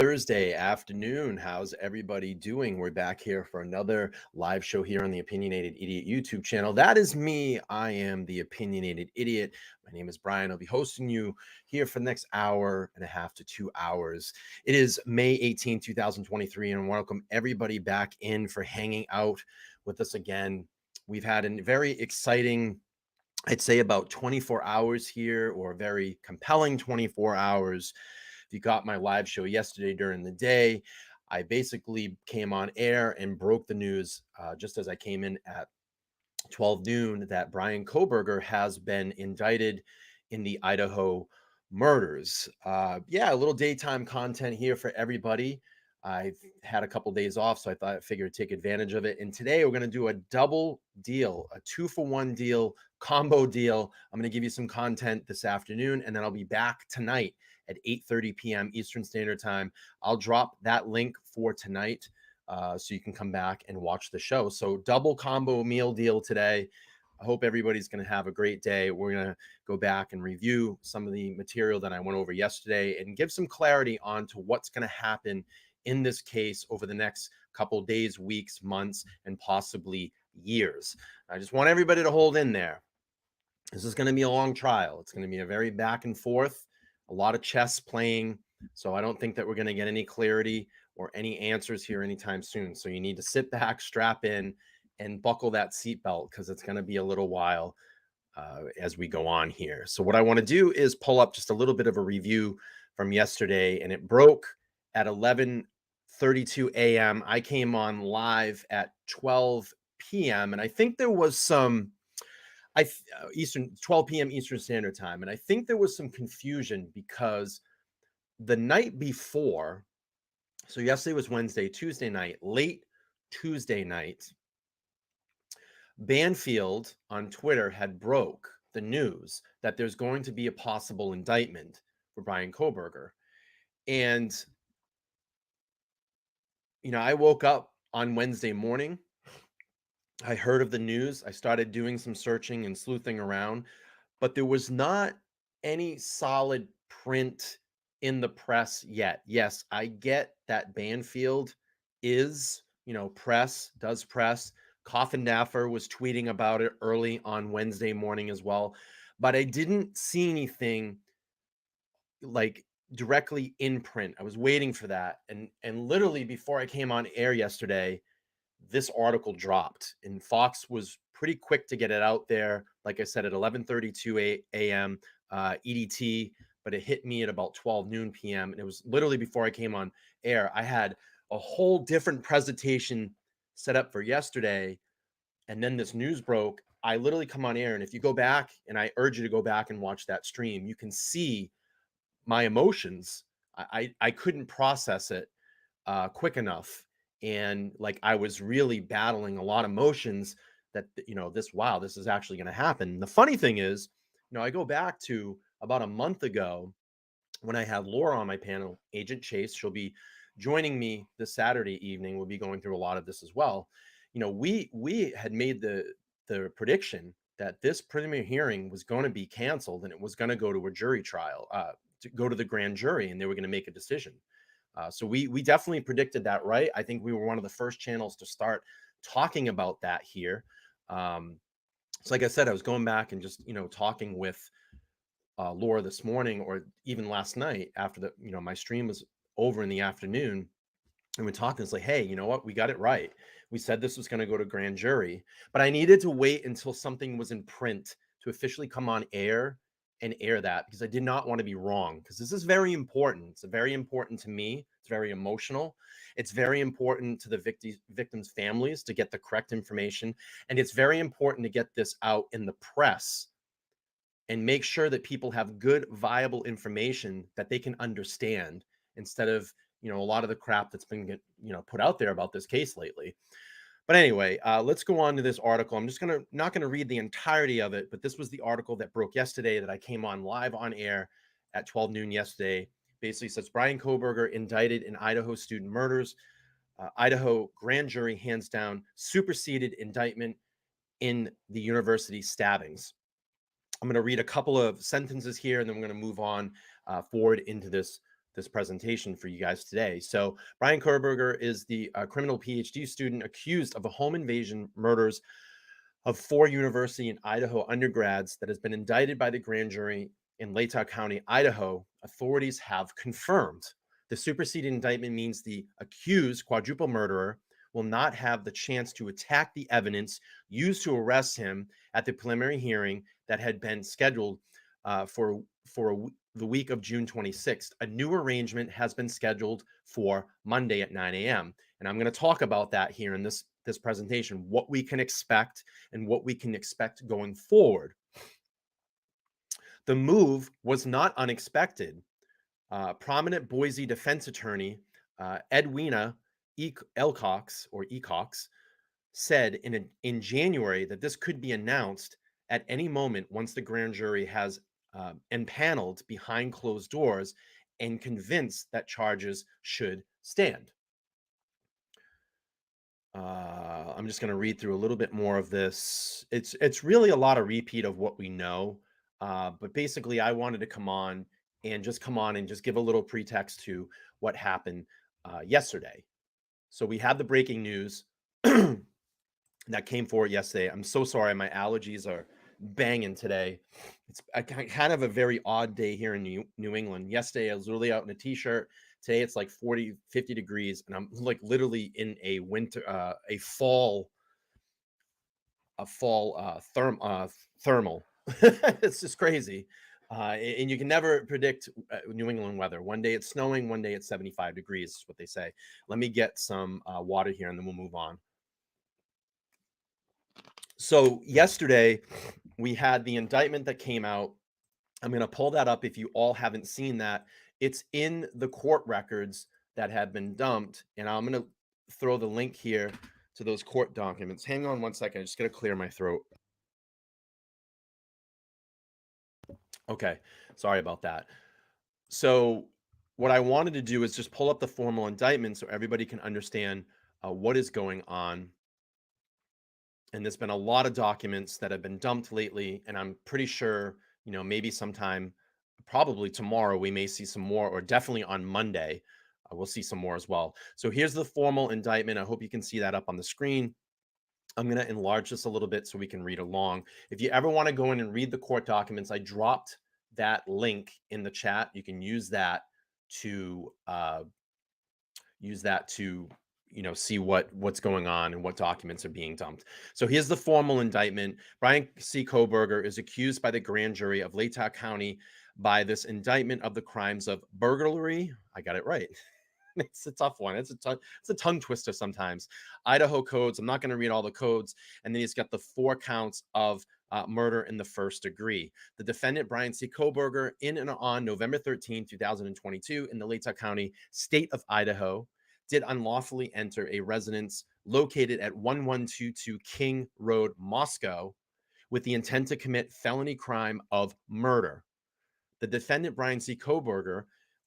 Thursday afternoon. How's everybody doing? We're back here for another live show here on the Opinionated Idiot YouTube channel. That is me. I am the Opinionated Idiot. My name is Brian. I'll be hosting you here for the next hour and a half to 2 hours. It is May 18, 2023, and welcome everybody back in for hanging out with us again. We've had a very exciting, I'd say about 24 hours here, or a very compelling 24 hours. If you got my live show yesterday during the day, I basically came on air and broke the news just as I came in at 12 noon that Bryan Kohberger has been indicted in the Idaho murders. Yeah, a little daytime content here for everybody. I've had a couple days off, so I figured take advantage of it. And today we're going to do a double deal, a 2-for-1 deal, combo deal. I'm going to give you some content this afternoon, and then I'll be back tonight at 8:30 p.m. Eastern Standard Time. I'll drop that link for tonight so you can come back and watch the show. So double combo meal deal today. I hope everybody's going to have a great day. We're going to go back and review some of the material that I went over yesterday and give some clarity on to what's going to happen in this case over the next couple days, weeks, months, and possibly years. I just want everybody to hold in there. This is going to be a long trial. It's going to be a very back and forth, a lot of chess playing. So I don't think that we're going to get any clarity or any answers here anytime soon. So you need to sit back, strap in, and buckle that seatbelt because it's going to be a little while as we go on here. So what I want to do is pull up just a little bit of a review from yesterday, and it broke at 11:32 a.m. I came on live at 12 p.m. and I think there was some 12 p.m. Eastern Standard Time, and I think there was some confusion because the night before, so yesterday was Wednesday, Tuesday night, late Tuesday night, Banfield on Twitter had broke the news that there's going to be a possible indictment for Bryan Kohberger. And, I woke up on Wednesday morning. I heard of the news. I started doing some searching and sleuthing around, but there was not any solid print in the press yet. Yes, I get that Banfield is, does press. Coffin Daffer was tweeting about it early on Wednesday morning as well, but I didn't see anything like directly in print. I was waiting for that. And literally before I came on air yesterday, this article dropped, and Fox was pretty quick to get it out there. Like I said, at 11:32 a.m. EDT, but it hit me at about 12 noon p.m. And it was literally before I came on air. I had a whole different presentation set up for yesterday, and then this news broke. I literally come on air, and if you go back, and I urge you to go back and watch that stream, you can see my emotions. I couldn't process it quick enough. And like I was really battling a lot of emotions that, this is actually going to happen. The funny thing is, I go back to about a month ago when I had Laura on my panel, Agent Chase. She'll be joining me this Saturday evening. We'll be going through a lot of this as well. We had made the prediction that this preliminary hearing was going to be canceled and it was going to go to a jury trial, to go to the grand jury, and they were going to make a decision. So we definitely predicted that right. I think we were one of the first channels to start talking about that here. So like I said, I was going back and just, talking with Laura this morning, or even last night after my stream was over in the afternoon. And we're talking, it's like, hey, you know what? We got it right. We said this was going to go to grand jury, but I needed to wait until something was in print to officially come on air and air that, because I did not want to be wrong, because this is very important. It's very important to me. It's very emotional. It's very important to the victims' families to get the correct information. And it's very important to get this out in the press and make sure that people have good, viable information that they can understand, instead of, a lot of the crap that's been put out there about this case lately. But anyway, let's go on to this article. I'm just not gonna read the entirety of it, but this was the article that broke yesterday that I came on live on air at 12 noon yesterday. Basically says Bryan Kohberger indicted in Idaho student murders. Idaho grand jury hands down superseded indictment in the university stabbings. I'm going to read a couple of sentences here, and then we're going to move on forward into this this presentation for you guys today. So Bryan Kohberger is the criminal PhD student accused of a home invasion murders of 4 University and Idaho undergrads that has been indicted by the grand jury in Latah County, Idaho. Authorities have confirmed. The superseding indictment means the accused quadruple murderer will not have the chance to attack the evidence used to arrest him at the preliminary hearing that had been scheduled for the week of June 26th. A new arrangement has been scheduled for Monday at 9 a.m. And I'm going to talk about that here in this presentation, what we can expect and what we can expect going forward. The move was not unexpected. Prominent Boise defense attorney Edwina Ecox said in January that this could be announced at any moment once the grand jury has empaneled behind closed doors and convinced that charges should stand. I'm just going to read through a little bit more of this. It's really a lot of repeat of what we know, but basically I wanted to come on and just give a little pretext to what happened yesterday. So we had the breaking news that came forward yesterday. I'm so sorry, my allergies are banging today. It's kind of a very odd day here in New England. Yesterday I was really out in a t-shirt. Today it's like 40, 50 degrees, and I'm like literally in a winter, a fall thermal. It's just crazy. And you can never predict New England weather. One day it's snowing, one day it's 75 degrees, is what they say. Let me get some water here and then we'll move on. So yesterday we had the indictment that came out. I'm going to pull that up if you all haven't seen that. It's in the court records that have been dumped, and I'm going to throw the link here to those court documents. Hang on one second. I just got to clear my throat. Okay, sorry about that. So what I wanted to do is just pull up the formal indictment so everybody can understand what is going on. And there's been a lot of documents that have been dumped lately, and I'm pretty sure, maybe sometime, probably tomorrow, we may see some more, or definitely on Monday, we'll see some more as well. So here's the formal indictment. I hope you can see that up on the screen. I'm going to enlarge this a little bit so we can read along. If you ever want to go in and read the court documents, I dropped that link in the chat. You can use that to see what's going on and what documents are being dumped. So here's the formal indictment. Bryan C. Kohberger is accused by the grand jury of Latah County by this indictment of the crimes of burglary. I got it right. It's a tough one. It's a tongue twister sometimes. Idaho codes. I'm not going to read all the codes. And then he's got the 4 counts of murder in the first degree. The defendant, Bryan C. Kohberger, in and on November 13, 2022, in the Latah County, state of Idaho, did unlawfully enter a residence located at 1122 King Road, Moscow, with the intent to commit felony crime of murder. The defendant, Bryan C. Kohberger,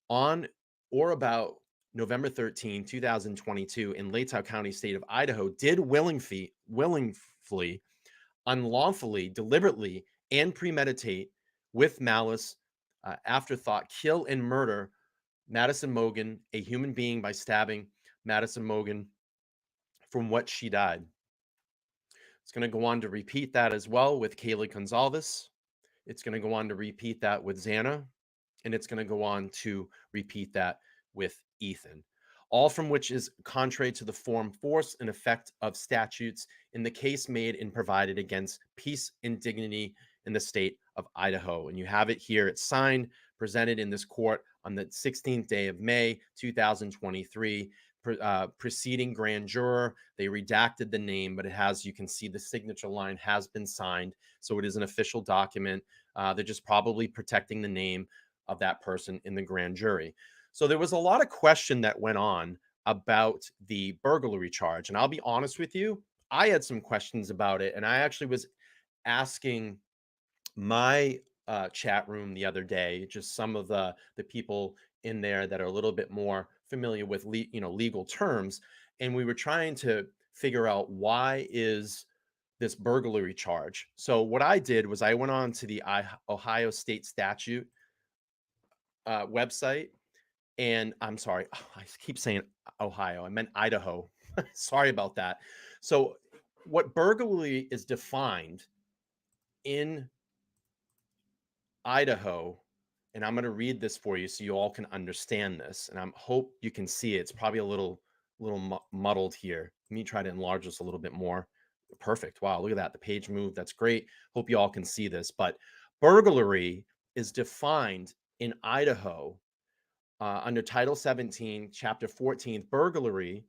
on or about November 13, 2022, in Latah County, state of Idaho, did willingly, unlawfully, deliberately, and premeditate with malice, afterthought, kill and murder Madison Mogen, a human being, by stabbing Madison Mogen from which she died. It's going to go on to repeat that as well with Kaylee Gonzalez. It's going to go on to repeat that with Xana, and it's going to go on to repeat that with Ethan. All from which is contrary to the form, force, and effect of statutes in the case made and provided against peace and dignity in the state of Idaho. And you have it here. It's signed, presented in this court on the 16th day of May, 2023. Preceding grand juror. They redacted the name, but it has, you can see the signature line has been signed. So it is an official document. They're just probably protecting the name of that person in the grand jury. So there was a lot of question that went on about the burglary charge. And I'll be honest with you, I had some questions about it. And I actually was asking my chat room the other day, just some of the people in there that are a little bit more familiar with legal terms, and we were trying to figure out why is this burglary charge. So what I did was I went on to the Ohio State statute website, And I'm sorry, I keep saying Ohio. I meant Idaho. Sorry about that. So, what burglary is defined in Idaho, and I'm going to read this for you so you all can understand this. And I hope you can see it. It's probably a little muddled here. Let me try to enlarge this a little bit more. Perfect. Wow, look at that. The page moved. That's great. Hope you all can see this. But burglary is defined in Idaho under Title 17, Chapter 14. Burglary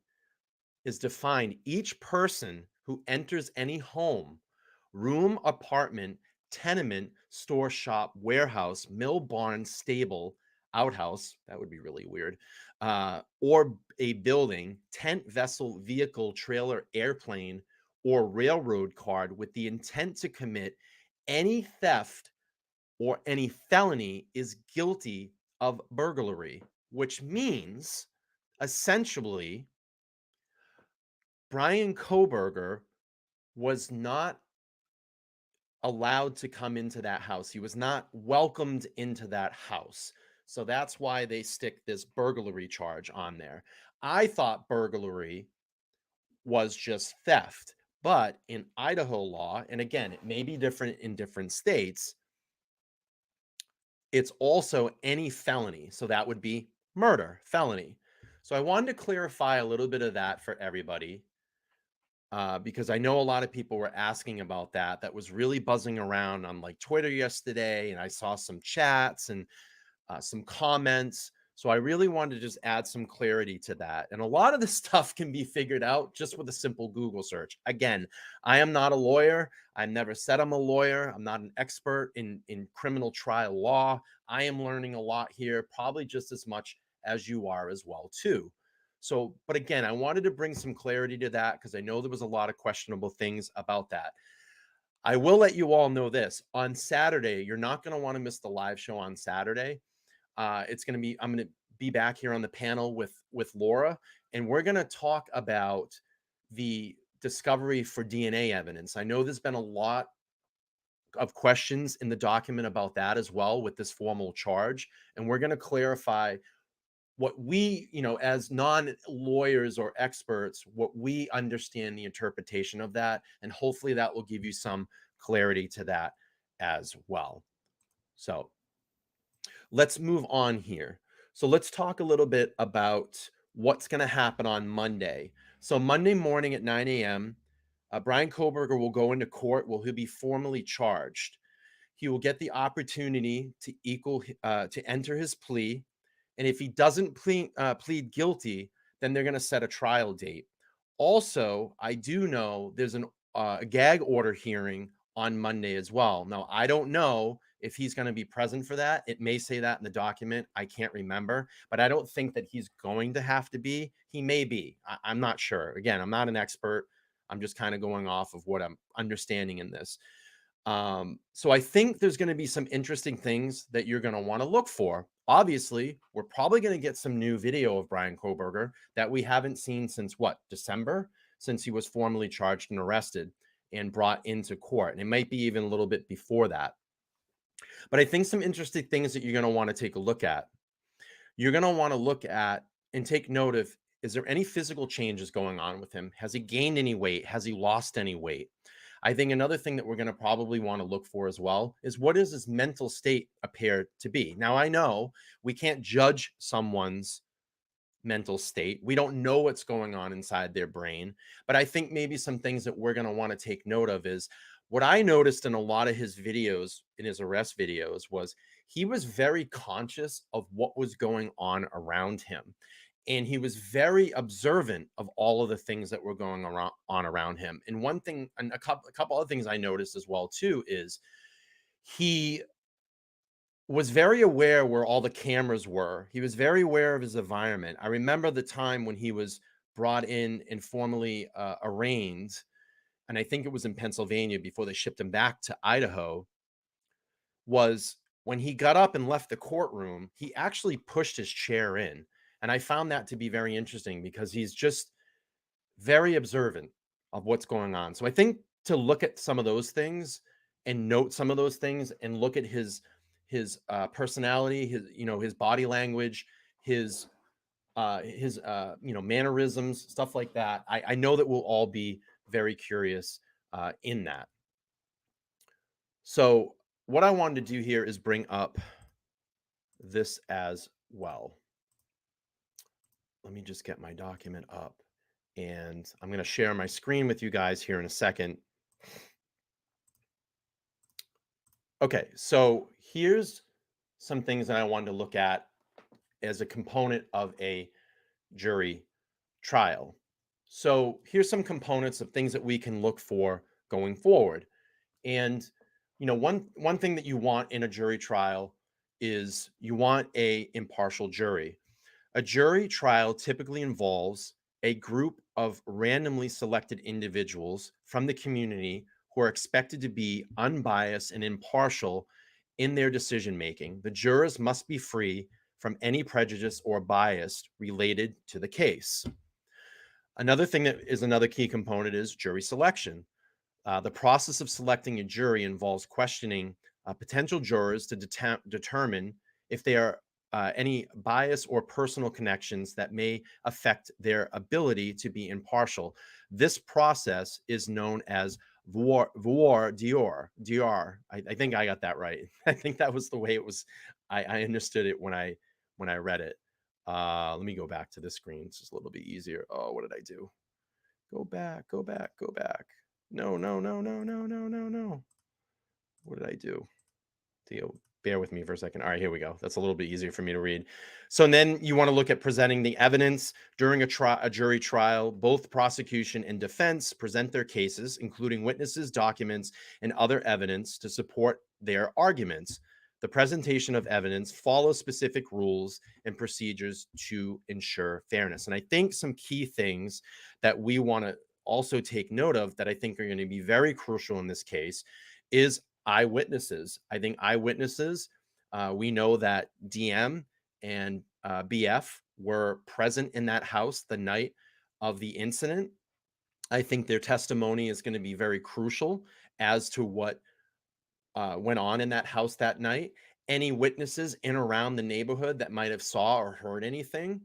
is defined each person who enters any home, room, apartment, tenement, store, shop, warehouse, mill, barn, stable, outhouse, that would be really weird, or a building, tent, vessel, vehicle, trailer, airplane, or railroad card with the intent to commit any theft or any felony is guilty of burglary, which means essentially Bryan Kohberger was not allowed to come into that house. He was not welcomed into that house. So that's why they stick this burglary charge on there. I thought burglary was just theft, but in Idaho law, and again, it may be different in different states, it's also any felony. So that would be murder, felony. So I wanted to clarify a little bit of that for everybody because I know a lot of people were asking about that. That was really buzzing around on like Twitter yesterday, and I saw some chats and some comments. So I really wanted to just add some clarity to that. And a lot of this stuff can be figured out just with a simple Google search. Again, I am not a lawyer. I've never said I'm a lawyer. I'm not an expert in criminal trial law. I am learning a lot here, probably just as much as you are as well, too. So, but again, I wanted to bring some clarity to that because I know there was a lot of questionable things about that. I will let you all know this. On Saturday, you're not going to want to miss the live show on Saturday. It's going to be I'm going to be back here on the panel with Laura, and we're going to talk about the discovery for DNA evidence. I know there's been a lot of questions in the document about that as well with this formal charge, and we're going to clarify what we, as non-lawyers or experts, what we understand the interpretation of that, and hopefully that will give you some clarity to that as well. So let's move on here. So let's talk a little bit about what's going to happen on Monday. So Monday morning at 9 a.m., Bryan Kohberger will go into court. He'll be formally charged. He will get the opportunity to enter his plea, and if he doesn't plead guilty, then they're going to set a trial date. Also, I do know there's a gag order hearing on Monday as well. Now, I don't know if he's going to be present for that. It may say that in the document. I can't remember, but I don't think that he's going to have to be. He may be. I'm not sure. Again, I'm not an expert. I'm just kind of going off of what I'm understanding in this. So I think there's going to be some interesting things that you're going to want to look for. Obviously, we're probably going to get some new video of Bryan Kohberger that we haven't seen since December, since he was formally charged and arrested and brought into court. And it might be even a little bit before that. But I think some interesting things that you're going to want to take a look at. You're going to want to look at and take note of, is there any physical changes going on with him? Has he gained any weight? Has he lost any weight? I think another thing that we're going to probably want to look for as well is, what does his mental state appear to be? Now, I know we can't judge someone's mental state. We don't know what's going on inside their brain, but I think maybe some things that we're going to want to take note of is what I noticed in a lot of his videos, in his arrest videos, was he was very conscious of what was going on around him. And he was very observant of all of the things that were going on around him. And one thing, and a couple other things I noticed as well too, is he was very aware where all the cameras were. He was very aware of his environment. I remember the time when he was brought in and formally arraigned, and I think it was in Pennsylvania before they shipped him back to Idaho, was when he got up and left the courtroom, he actually pushed his chair in. And I found that to be very interesting because he's just very observant of what's going on. So I think to look at some of those things and note some of those things and look at his personality, his body language, his mannerisms, stuff like that. I know that we'll all be very curious in that. So what I wanted to do here is bring up this as well. Let me just get my document up, and I'm going to share my screen with you guys here in a second. Okay, so here's some things that I wanted to look at as a component of a jury trial. So here's some components of things that we can look for going forward. And one thing that you want in a jury trial is you want a impartial jury. A jury trial typically involves a group of randomly selected individuals from the community who are expected to be unbiased and impartial in their decision making. The jurors must be free from any prejudice or bias related to the case. Another thing that is another key component is jury selection. The process of selecting a jury involves questioning potential jurors to determine if there are any bias or personal connections that may affect their ability to be impartial. This process is known as voir dire. I think I got that right. I think that was the way it was. I understood it when I read it. Let me go back to this screen. It's just a little bit easier. Oh, what did I do? Go back. No. What did I do? Bear with me for a second. All right, here we go. That's a little bit easier for me to read. So then you want to look at presenting the evidence during a jury trial. Both prosecution and defense present their cases, including witnesses, documents, and other evidence to support their arguments. The presentation of evidence follows specific rules and procedures to ensure fairness. And I think some key things that we want to also take note of that I think are going to be very crucial in this case is eyewitnesses. I think eyewitnesses, we know that DM and BF were present in that house the night of the incident. I think their testimony is going to be very crucial as to what went on in that house that night. Any witnesses in around the neighborhood that might have saw or heard anything.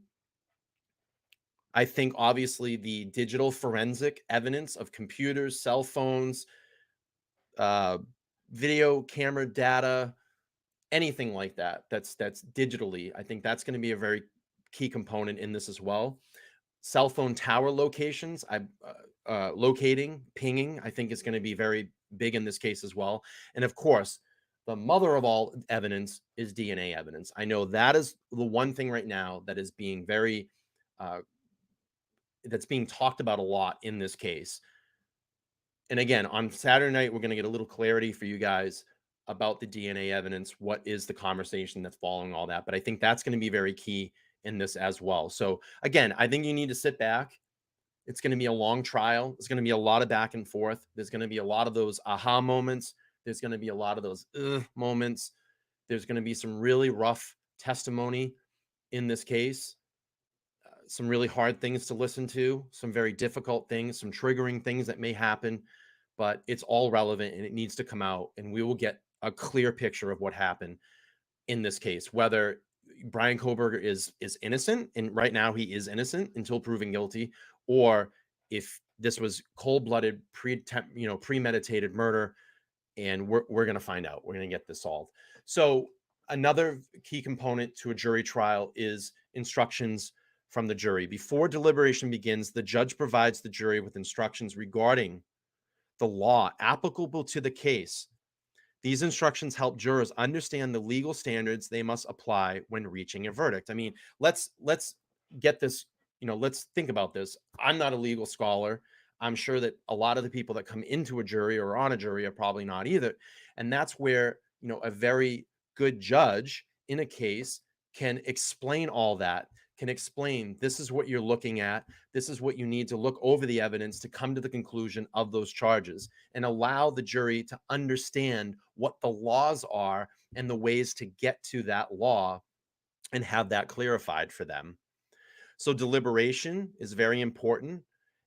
I think obviously the digital forensic evidence of computers, cell phones, video camera data, anything like that that's digitally, I think that's going to be a very key component in this as well. Cell phone tower locations, locating, pinging, I think is going to be very big in this case as well. And of course, the mother of all evidence is DNA evidence. I know that is the one thing right now that is being very that's being talked about a lot in this case. And again, on Saturday night, we're going to get a little clarity for you guys about the DNA evidence. What is the conversation that's following all that? But I think that's going to be very key in this as well. So again, I think you need to sit back. It's going to be a long trial. It's going to be a lot of back and forth. There's going to be a lot of those aha moments. There's going to be a lot of those moments. There's going to be some really rough testimony in this case. Some really hard things to listen to, some very difficult things, some triggering things that may happen, but it's all relevant and it needs to come out, and we will get a clear picture of what happened in this case, whether Bryan Kohberger is innocent, and right now he is innocent until proven guilty, or if this was cold-blooded, premeditated murder, and we're going to find out. We're going to get this solved. So another key component to a jury trial is instructions from the jury. Before deliberation begins, the judge provides the jury with instructions regarding the law applicable to the case. These instructions help jurors understand the legal standards they must apply when reaching a verdict. I mean, let's get this, let's think about this. I'm not a legal scholar. I'm sure that a lot of the people that come into a jury or on a jury are probably not either. And that's where, a very good judge in a case can explain all that, can explain this is what you're looking at. This is what you need to look over the evidence to come to the conclusion of those charges, and allow the jury to understand what the laws are and the ways to get to that law and have that clarified for them. So deliberation is very important.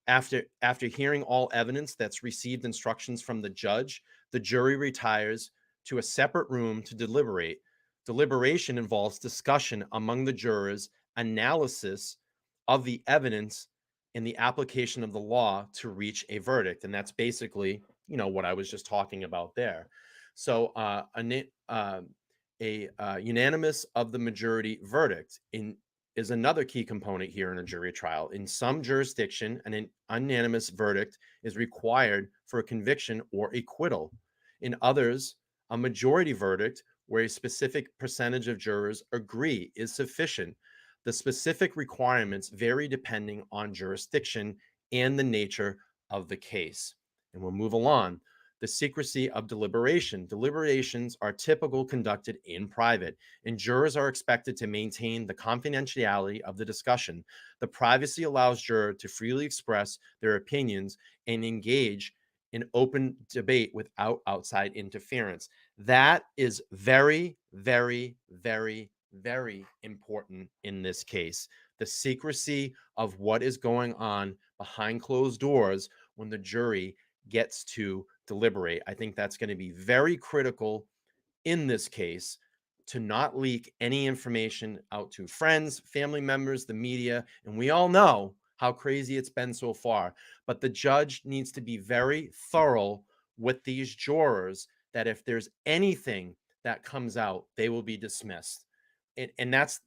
After hearing all evidence that's received instructions from the judge, the jury retires to a separate room to deliberate. Deliberation involves discussion among the jurors analysis of the evidence and the application of the law to reach a verdict. And that's basically, what I was just talking about there. So a unanimous of the majority verdict is another key component here in a jury trial. In some jurisdiction, an unanimous verdict is required for a conviction or acquittal. In others, a majority verdict where a specific percentage of jurors agree is sufficient. The specific requirements vary depending on jurisdiction and the nature of the case. And we'll move along. The secrecy of deliberation. Deliberations are typically conducted in private, and jurors are expected to maintain the confidentiality of the discussion. The privacy allows jurors to freely express their opinions and engage in open debate without outside interference. That is very, very, very, very important in this case. The secrecy of what is going on behind closed doors when the jury gets to deliberate. I think that's going to be very critical in this case, to not leak any information out to friends, family members, the media. And we all know how crazy it's been so far. But the judge needs to be very thorough with these jurors, that if there's anything that comes out, they will be dismissed. And that's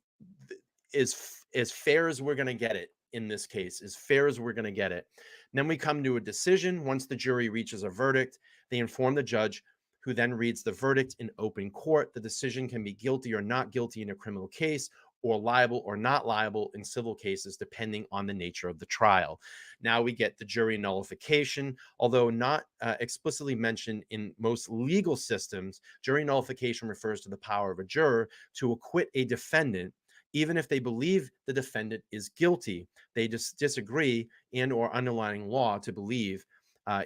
as fair as we're going to get it in this case, as fair as we're going to get it. And then we come to a decision. Once the jury reaches a verdict, they inform the judge, who then reads the verdict in open court. The decision can be guilty or not guilty in a criminal case, or liable or not liable in civil cases, depending on the nature of the trial. Now we get the jury nullification. Although not explicitly mentioned in most legal systems, jury nullification refers to the power of a juror to acquit a defendant, even if they believe the defendant is guilty. They just disagree and or underlying law to believe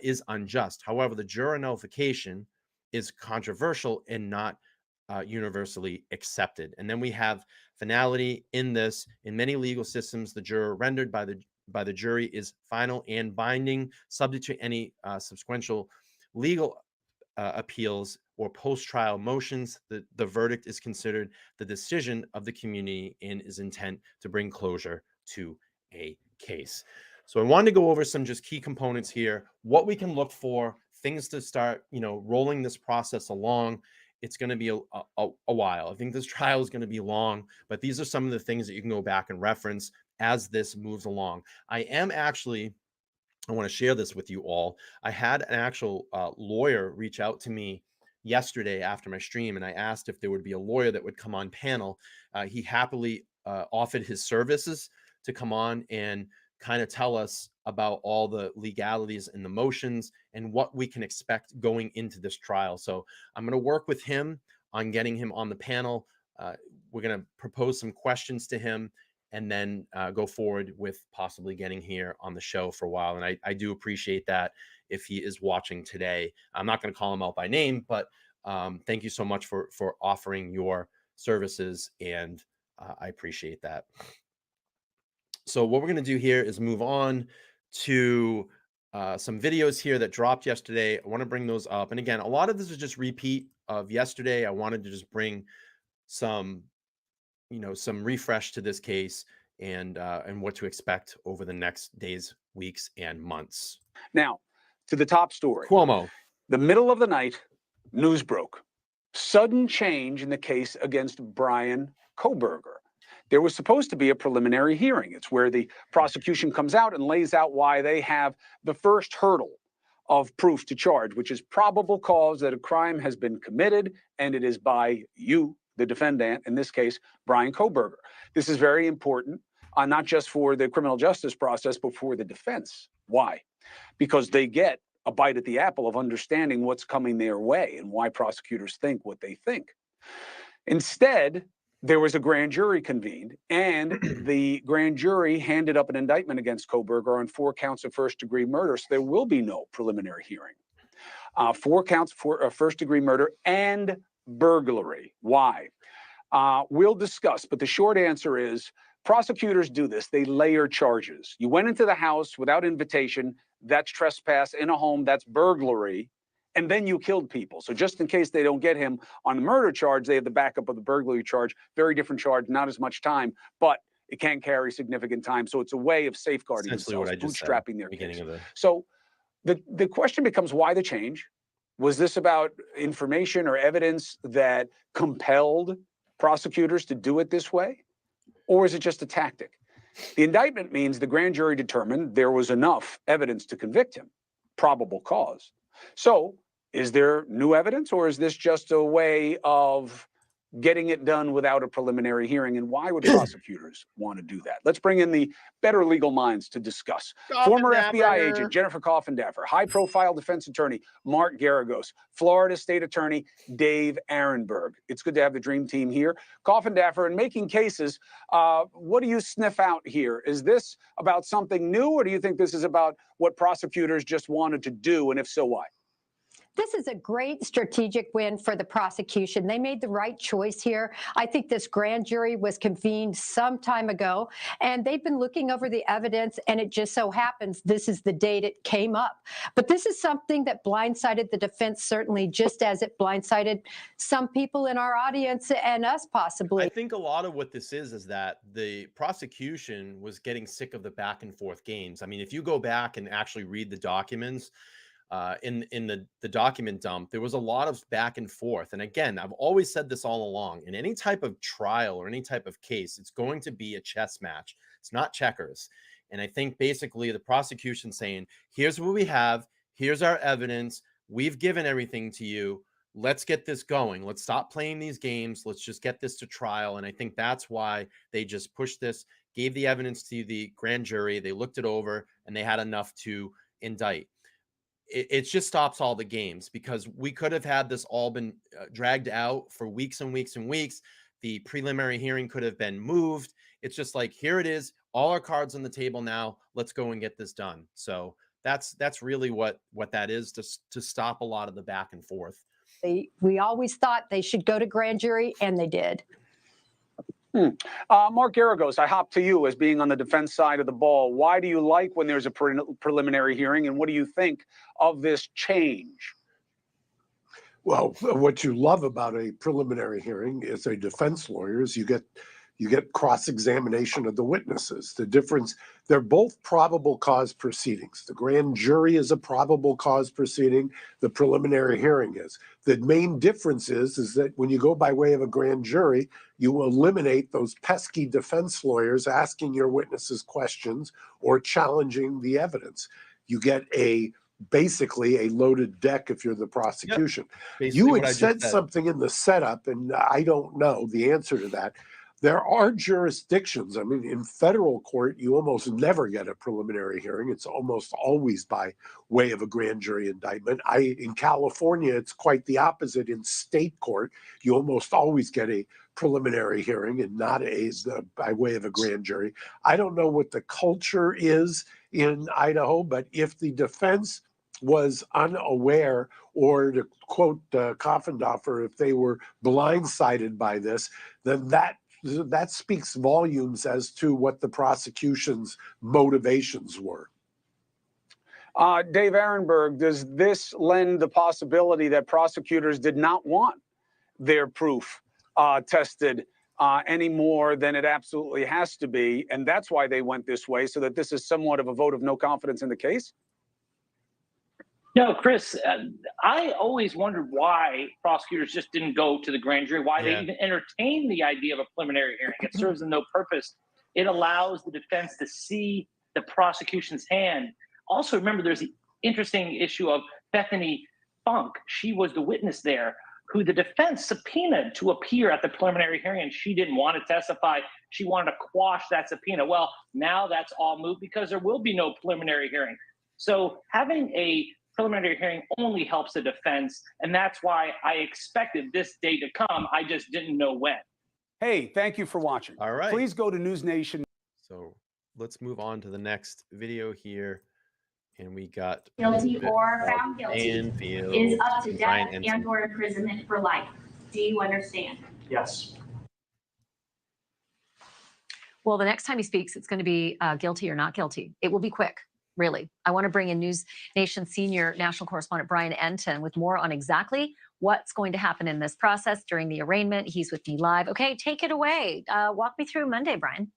is unjust. However, the juror nullification is controversial and not universally accepted. And then we have finality in this. In many legal systems, the juror rendered by the jury is final and binding, subject to any subsequent legal appeals or post-trial motions. The verdict is considered the decision of the community and is intent to bring closure to a case. So I wanted to go over some just key components here, what we can look for, things to start, rolling this process along. It's going to be a while. I think this trial is going to be long, but these are some of the things that you can go back and reference as this moves along. I want to share this with you all. I had an actual lawyer reach out to me yesterday after my stream, and I asked if there would be a lawyer that would come on panel. He happily offered his services to come on and kind of tell us about all the legalities and the motions and what we can expect going into this trial. So I'm going to work with him on getting him on the panel. We're going to propose some questions to him, and then go forward with possibly getting here on the show for a while. And I do appreciate that if he is watching today. I'm not going to call him out by name, but thank you so much for offering your services, and I appreciate that. So what we're going to do here is move on to some videos here that dropped yesterday. I want to bring those up. And again, a lot of this is just repeat of yesterday. I wanted to just bring some refresh to this case and what to expect over the next days, weeks, and months. Now, to the top story. Cuomo. The middle of the night, news broke. Sudden change in the case against Bryan Kohberger. There was supposed to be a preliminary hearing. It's where the prosecution comes out and lays out why they have the first hurdle of proof to charge, which is probable cause that a crime has been committed, and it is by you, the defendant, in this case, Bryan Kohberger. This is very important, not just for the criminal justice process, but for the defense. Why? Because they get a bite at the apple of understanding what's coming their way and why prosecutors think what they think. Instead, there was a grand jury convened, and the grand jury handed up an indictment against Kohberger on 4 counts of first-degree murder, so there will be no preliminary hearing. 4 counts for first-degree murder and burglary. Why? We'll discuss, but the short answer is prosecutors do this. They layer charges. You went into the house without invitation. That's trespass in a home. That's burglary. And then you killed people. So just in case they don't get him on the murder charge, they have the backup of the burglary charge. Very different charge, not as much time, but It can't carry significant time. So it's a way of safeguarding Essentially themselves, what I just said bootstrapping their at the beginning case. of the. So the question becomes, why the change? Was this about information or evidence that compelled prosecutors to do it this way? Or is it just a tactic? The indictment means the grand jury determined there was enough evidence to convict him, probable cause. So is there new evidence, or is this just a way of getting it done without a preliminary hearing? And why would prosecutors want to do that? Let's bring in the better legal minds to discuss. Former FBI agent Jennifer Coffindaffer, high-profile defense attorney Mark Garagos, Florida State Attorney Dave Arenberg. It's good to have the dream team here. Coffindaffer, in making cases, what do you sniff out here? Is this about something new, or do you think this is about what prosecutors just wanted to do, and if so, why? This is a great strategic win for the prosecution. They made the right choice here. I think this grand jury was convened some time ago, and they've been looking over the evidence, and it just so happens this is the date it came up. But this is something that blindsided the defense, certainly, just as it blindsided some people in our audience and us possibly. I think a lot of what this is that the prosecution was getting sick of the back and forth games. I mean, if you go back and actually read the documents, in the document dump, there was a lot of back and forth. And again, I've always said this all along, in any type of trial or any type of case, it's going to be a chess match. It's not checkers. And I think basically the prosecution saying, here's what we have, here's our evidence, we've given everything to you, let's get this going. Let's stop playing these games. Let's just get this to trial. And I think that's why they just pushed this, gave the evidence to the grand jury, they looked it over, and they had enough to indict. It just stops all the games, because we could have had this all been dragged out for weeks and weeks and weeks. The preliminary hearing could have been moved. It's just like, here it is, all our cards on the table now. Let's go and get this done. So that's really what that is, to stop a lot of the back and forth. We always thought they should go to grand jury, and they did. Mark Garagos, I hop to you as being on the defense side of the ball. Why do you like when there's a preliminary hearing, and what do you think of this change? Well, what you love about a preliminary hearing as a defense lawyer is you get cross-examination of the witnesses. The difference, they're both probable cause proceedings. The grand jury is a probable cause proceeding. The preliminary hearing is. The main difference is that when you go by way of a grand jury, you eliminate those pesky defense lawyers asking your witnesses questions or challenging the evidence. You get basically a loaded deck if you're the prosecution. Yep. You had said something in the setup, and I don't know the answer to that. There are jurisdictions. I mean, in federal court, you almost never get a preliminary hearing. It's almost always by way of a grand jury indictment. In California, it's quite the opposite. In state court, you almost always get a preliminary hearing and not by way of a grand jury. I don't know what the culture is in Idaho, but if the defense was unaware, or to quote Coffindaffer, if they were blindsided by this, then that speaks volumes as to what the prosecution's motivations were. Dave Arenberg, does this lend the possibility that prosecutors did not want their proof tested any more than it absolutely has to be, and that's why they went this way, so that this is somewhat of a vote of no confidence in the case? No, Chris, I always wondered why prosecutors just didn't go to the grand jury, why they even entertained the idea of a preliminary hearing. It serves them no purpose. It allows the defense to see the prosecution's hand. Also, remember, there's the interesting issue of Bethany Funk. She was the witness there who the defense subpoenaed to appear at the preliminary hearing, and she didn't want to testify. She wanted to quash that subpoena. Well, now that's all moot because there will be no preliminary hearing. So having a preliminary hearing only helps the defense, and that's why I expected this day to come. I just didn't know when. Hey, thank you for watching. All right. Please go to News Nation. So let's move on to the next video here. And we got guilty or found guilty is up to death and or imprisonment for life. Do you understand? Yes. Well, the next time he speaks, it's going to be guilty or not guilty. It will be quick, really. I want to bring in News Nation senior national correspondent Bryan Kohberger with more on exactly what's going to happen in this process during the arraignment. He's with me live. Okay, take it away. Walk me through Monday, Bryan.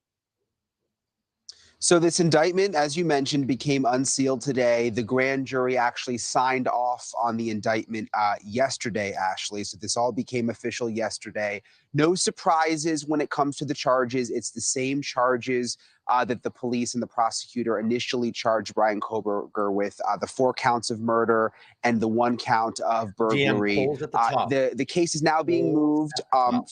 So this indictment, as you mentioned, became unsealed today. The grand jury actually signed off on the indictment yesterday, Ashley. So this all became official yesterday. No surprises when it comes to the charges. It's the same charges that the police and the prosecutor initially charged Bryan Kohberger with, the 4 counts of murder and the 1 count of burglary. DM polls at the top. The case is now being moved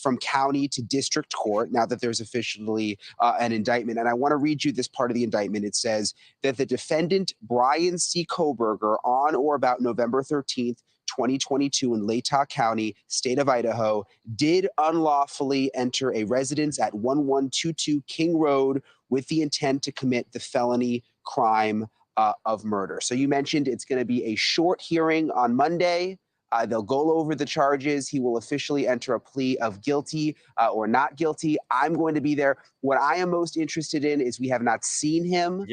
from county to district court now that there's officially an indictment. And I want to read you this part of the indictment. It says that the defendant, Bryan C. Kohberger, on or about November 13th, 2022 in Latah County, state of Idaho, did unlawfully enter a residence at 1122 King Road with the intent to commit the felony crime of murder. So you mentioned it's going to be a short hearing on Monday. They'll go over the charges. He will officially enter a plea of guilty or not guilty. I'm going to be there. What I am most interested in is we have not seen him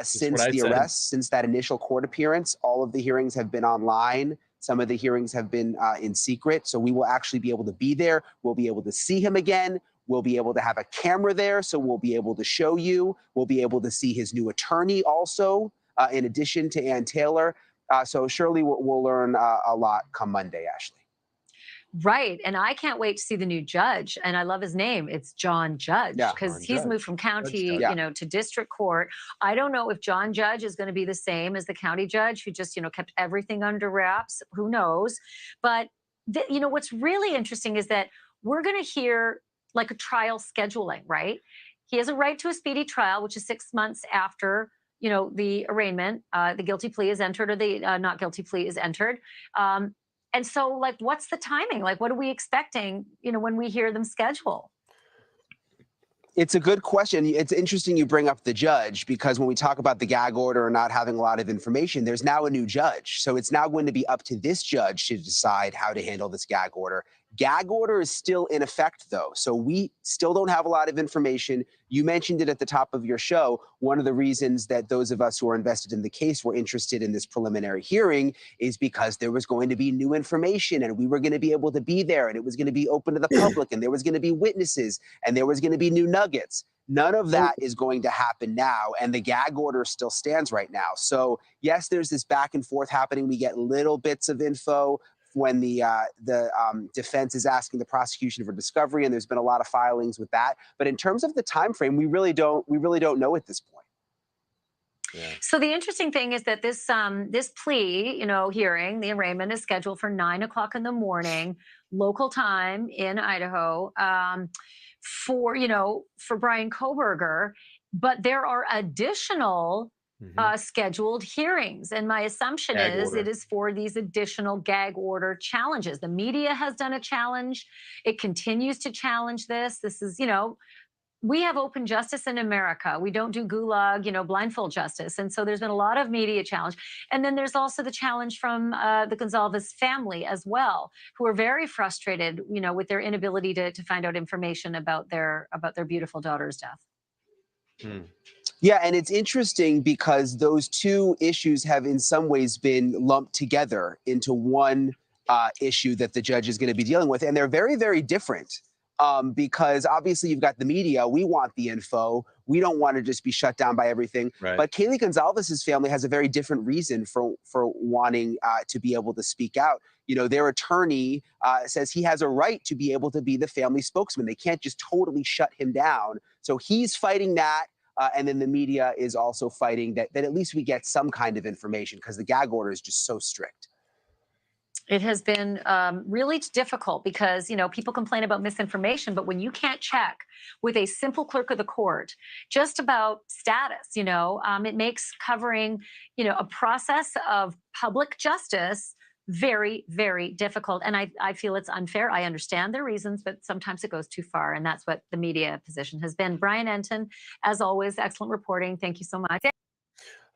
since the arrest, since that initial court appearance. All of the hearings have been online. Some of the hearings have been in secret. So we will actually be able to be there. We'll be able to see him again. We'll be able to have a camera there, so we'll be able to show you. We'll be able to see his new attorney also, in addition to Ann Taylor. So surely we'll learn a lot come Monday, Ashley. Right. And I can't wait to see the new judge. And I love his name. It's John Judge, because he's moved from county, to district court. I don't know if John Judge is going to be the same as the county judge who just, kept everything under wraps. Who knows? But, what's really interesting is that we're going to hear like a trial scheduling, right? He has a right to a speedy trial, which is 6 months after the arraignment, the guilty plea is entered, or the not guilty plea is entered. And so, like, what's the timing? Like, what are we expecting, when we hear them schedule? It's a good question. It's interesting you bring up the judge, because when we talk about the gag order and not having a lot of information, there's now a new judge. So it's now going to be up to this judge to decide how to handle this gag order. Gag order is still in effect, though. So we still don't have a lot of information. You mentioned it at the top of your show. One of the reasons that those of us who are invested in the case were interested in this preliminary hearing is because there was going to be new information, and we were going to be able to be there, and it was going to be open to the public, and there was going to be witnesses, and there was going to be new nuggets. None of that is going to happen now, and the gag order still stands right now. So yes, there's this back and forth happening. We get little bits of info when the defense is asking the prosecution for discovery, and there's been a lot of filings with that. But in terms of the time frame, we really don't know at this point. Yeah. So the interesting thing is that this plea, hearing, the arraignment, is scheduled for 9 o'clock in the morning, local time in Idaho, for Bryan Kohberger. But there are additional scheduled hearings. And my assumption is it is for these additional gag order challenges. The media has done a challenge. It continues to challenge this. This is, we have open justice in America. We don't do gulag, blindfold justice. And so there's been a lot of media challenge. And then there's also the challenge from the Gonzalez family as well, who are very frustrated, with their inability to find out information about their beautiful daughter's death. Yeah, and it's interesting because those two issues have in some ways been lumped together into one issue that the judge is going to be dealing with. And they're very, very different because obviously you've got the media. We want the info. We don't want to just be shut down by everything. Right. But Kaylee Gonzalez's family has a very different reason for wanting to be able to speak out. Their attorney says he has a right to be able to be the family spokesman. They can't just totally shut him down. So he's fighting that. And then the media is also fighting that at least we get some kind of information, because the gag order is just so strict. It has been really difficult because, people complain about misinformation, but when you can't check with a simple clerk of the court just about status, it makes covering, a process of public justice very, very difficult. And I feel it's unfair. I understand their reasons, but sometimes it goes too far. And that's what the media position has been. Bryan Enton, as always, excellent reporting. Thank you so much.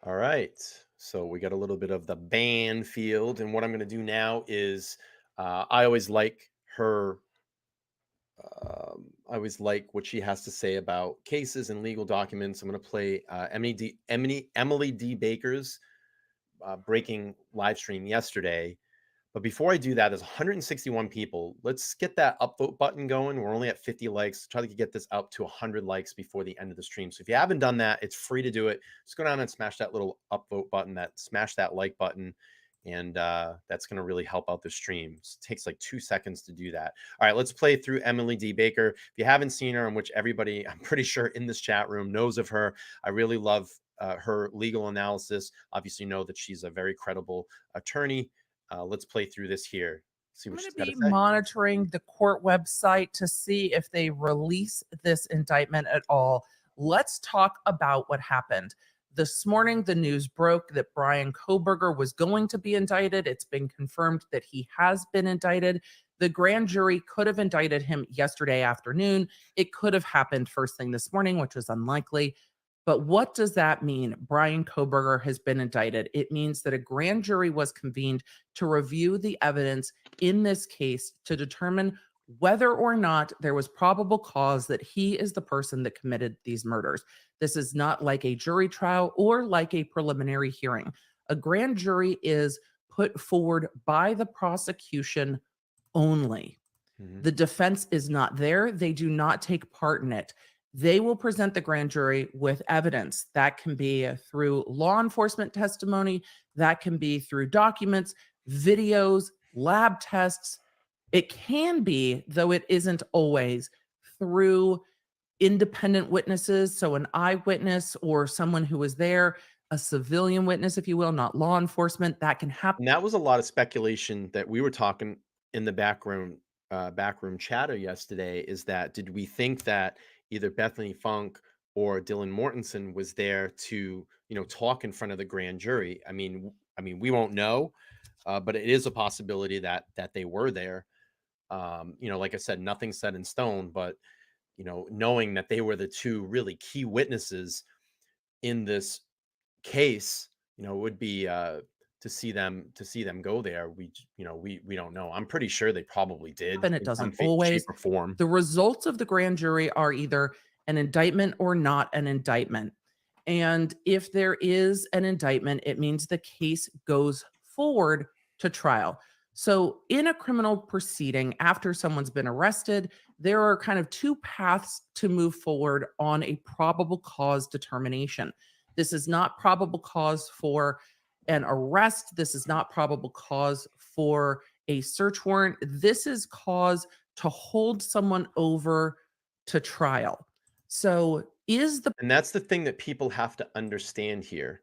All right. So we got a little bit of the Banfield. And what I'm going to do now is I always like her. I always like what she has to say about cases and legal documents. I'm going to play Emily D. Baker's breaking live stream yesterday. But before I do that, there's 161 people. Let's get that upvote button going. We're only at 50 likes. Try to get this up to 100 likes before the end of the stream. So if you haven't done that, it's free to do it. Just go down and smash that little upvote button, smash that like button. And that's going to really help out the stream. It takes like 2 seconds to do that. All right, let's play through Emily D. Baker. If you haven't seen her, in which everybody, I'm pretty sure in this chat room knows of her, I really love her legal analysis. Obviously know that she's a very credible attorney. Let's play through this here. See what I'm she's going got to to be say. monitoring the court website to see if they release this indictment at all. Let's talk about what happened. This morning, the news broke that Bryan Kohberger was going to be indicted. It's been confirmed that he has been indicted. The grand jury could have indicted him yesterday afternoon. It could have happened first thing this morning, which is unlikely. But what does that mean? Bryan Kohberger has been indicted. It means that a grand jury was convened to review the evidence in this case to determine whether or not there was probable cause that he is the person that committed these murders. This is not like a jury trial or like a preliminary hearing. A grand jury is put forward by the prosecution only. The defense is not there. They do not take part in it. They will present the grand jury with evidence. That can be through law enforcement testimony, that can be through documents, videos, lab tests. It can be, though it isn't always, through independent witnesses, so an eyewitness or someone who was there, a civilian witness, if you will, not law enforcement. That can happen. And that was a lot of speculation that we were talking in the backroom chatter yesterday, is that did we think that either Bethany Funk or Dylan Mortensen was there to, talk in front of the grand jury? I mean, we won't know, but it is a possibility that they were there. Like I said, nothing's set in stone, but knowing that they were the two really key witnesses in this case, would be to see them go there. We don't know. I'm pretty sure they probably did. And it doesn't always. Shape or form. The results of the grand jury are either an indictment or not an indictment. And if there is an indictment, it means the case goes forward to trial. So in a criminal proceeding, after someone's been arrested, there are kind of two paths to move forward on a probable cause determination. This is not probable cause for an arrest. This is not probable cause for a search warrant. This is cause to hold someone over to trial. So and that's the thing that people have to understand here,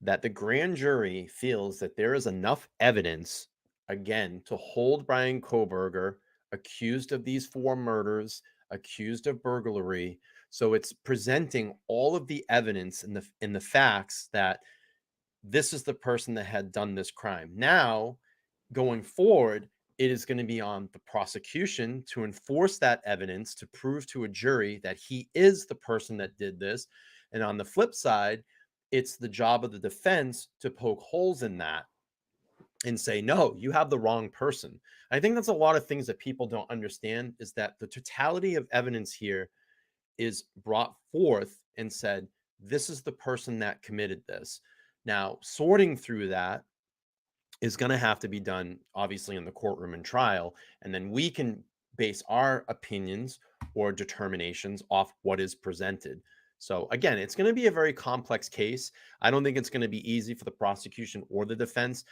that the grand jury feels that there is enough evidence, again, to hold Bryan Kohberger accused of these 4 murders, accused of burglary. So it's presenting all of the evidence in the facts that this is the person that had done this crime. Now, going forward, it is going to be on the prosecution to enforce that evidence to prove to a jury that he is the person that did this. And on the flip side, it's the job of the defense to poke holes in that and say, no, you have the wrong person. I think that's a lot of things that people don't understand, is that the totality of evidence here is brought forth and said, this is the person that committed this. Now, sorting through that is going to have to be done, obviously, in the courtroom and trial. And then we can base our opinions or determinations off what is presented. So again, it's going to be a very complex case. I don't think it's going to be easy for the prosecution or the defense.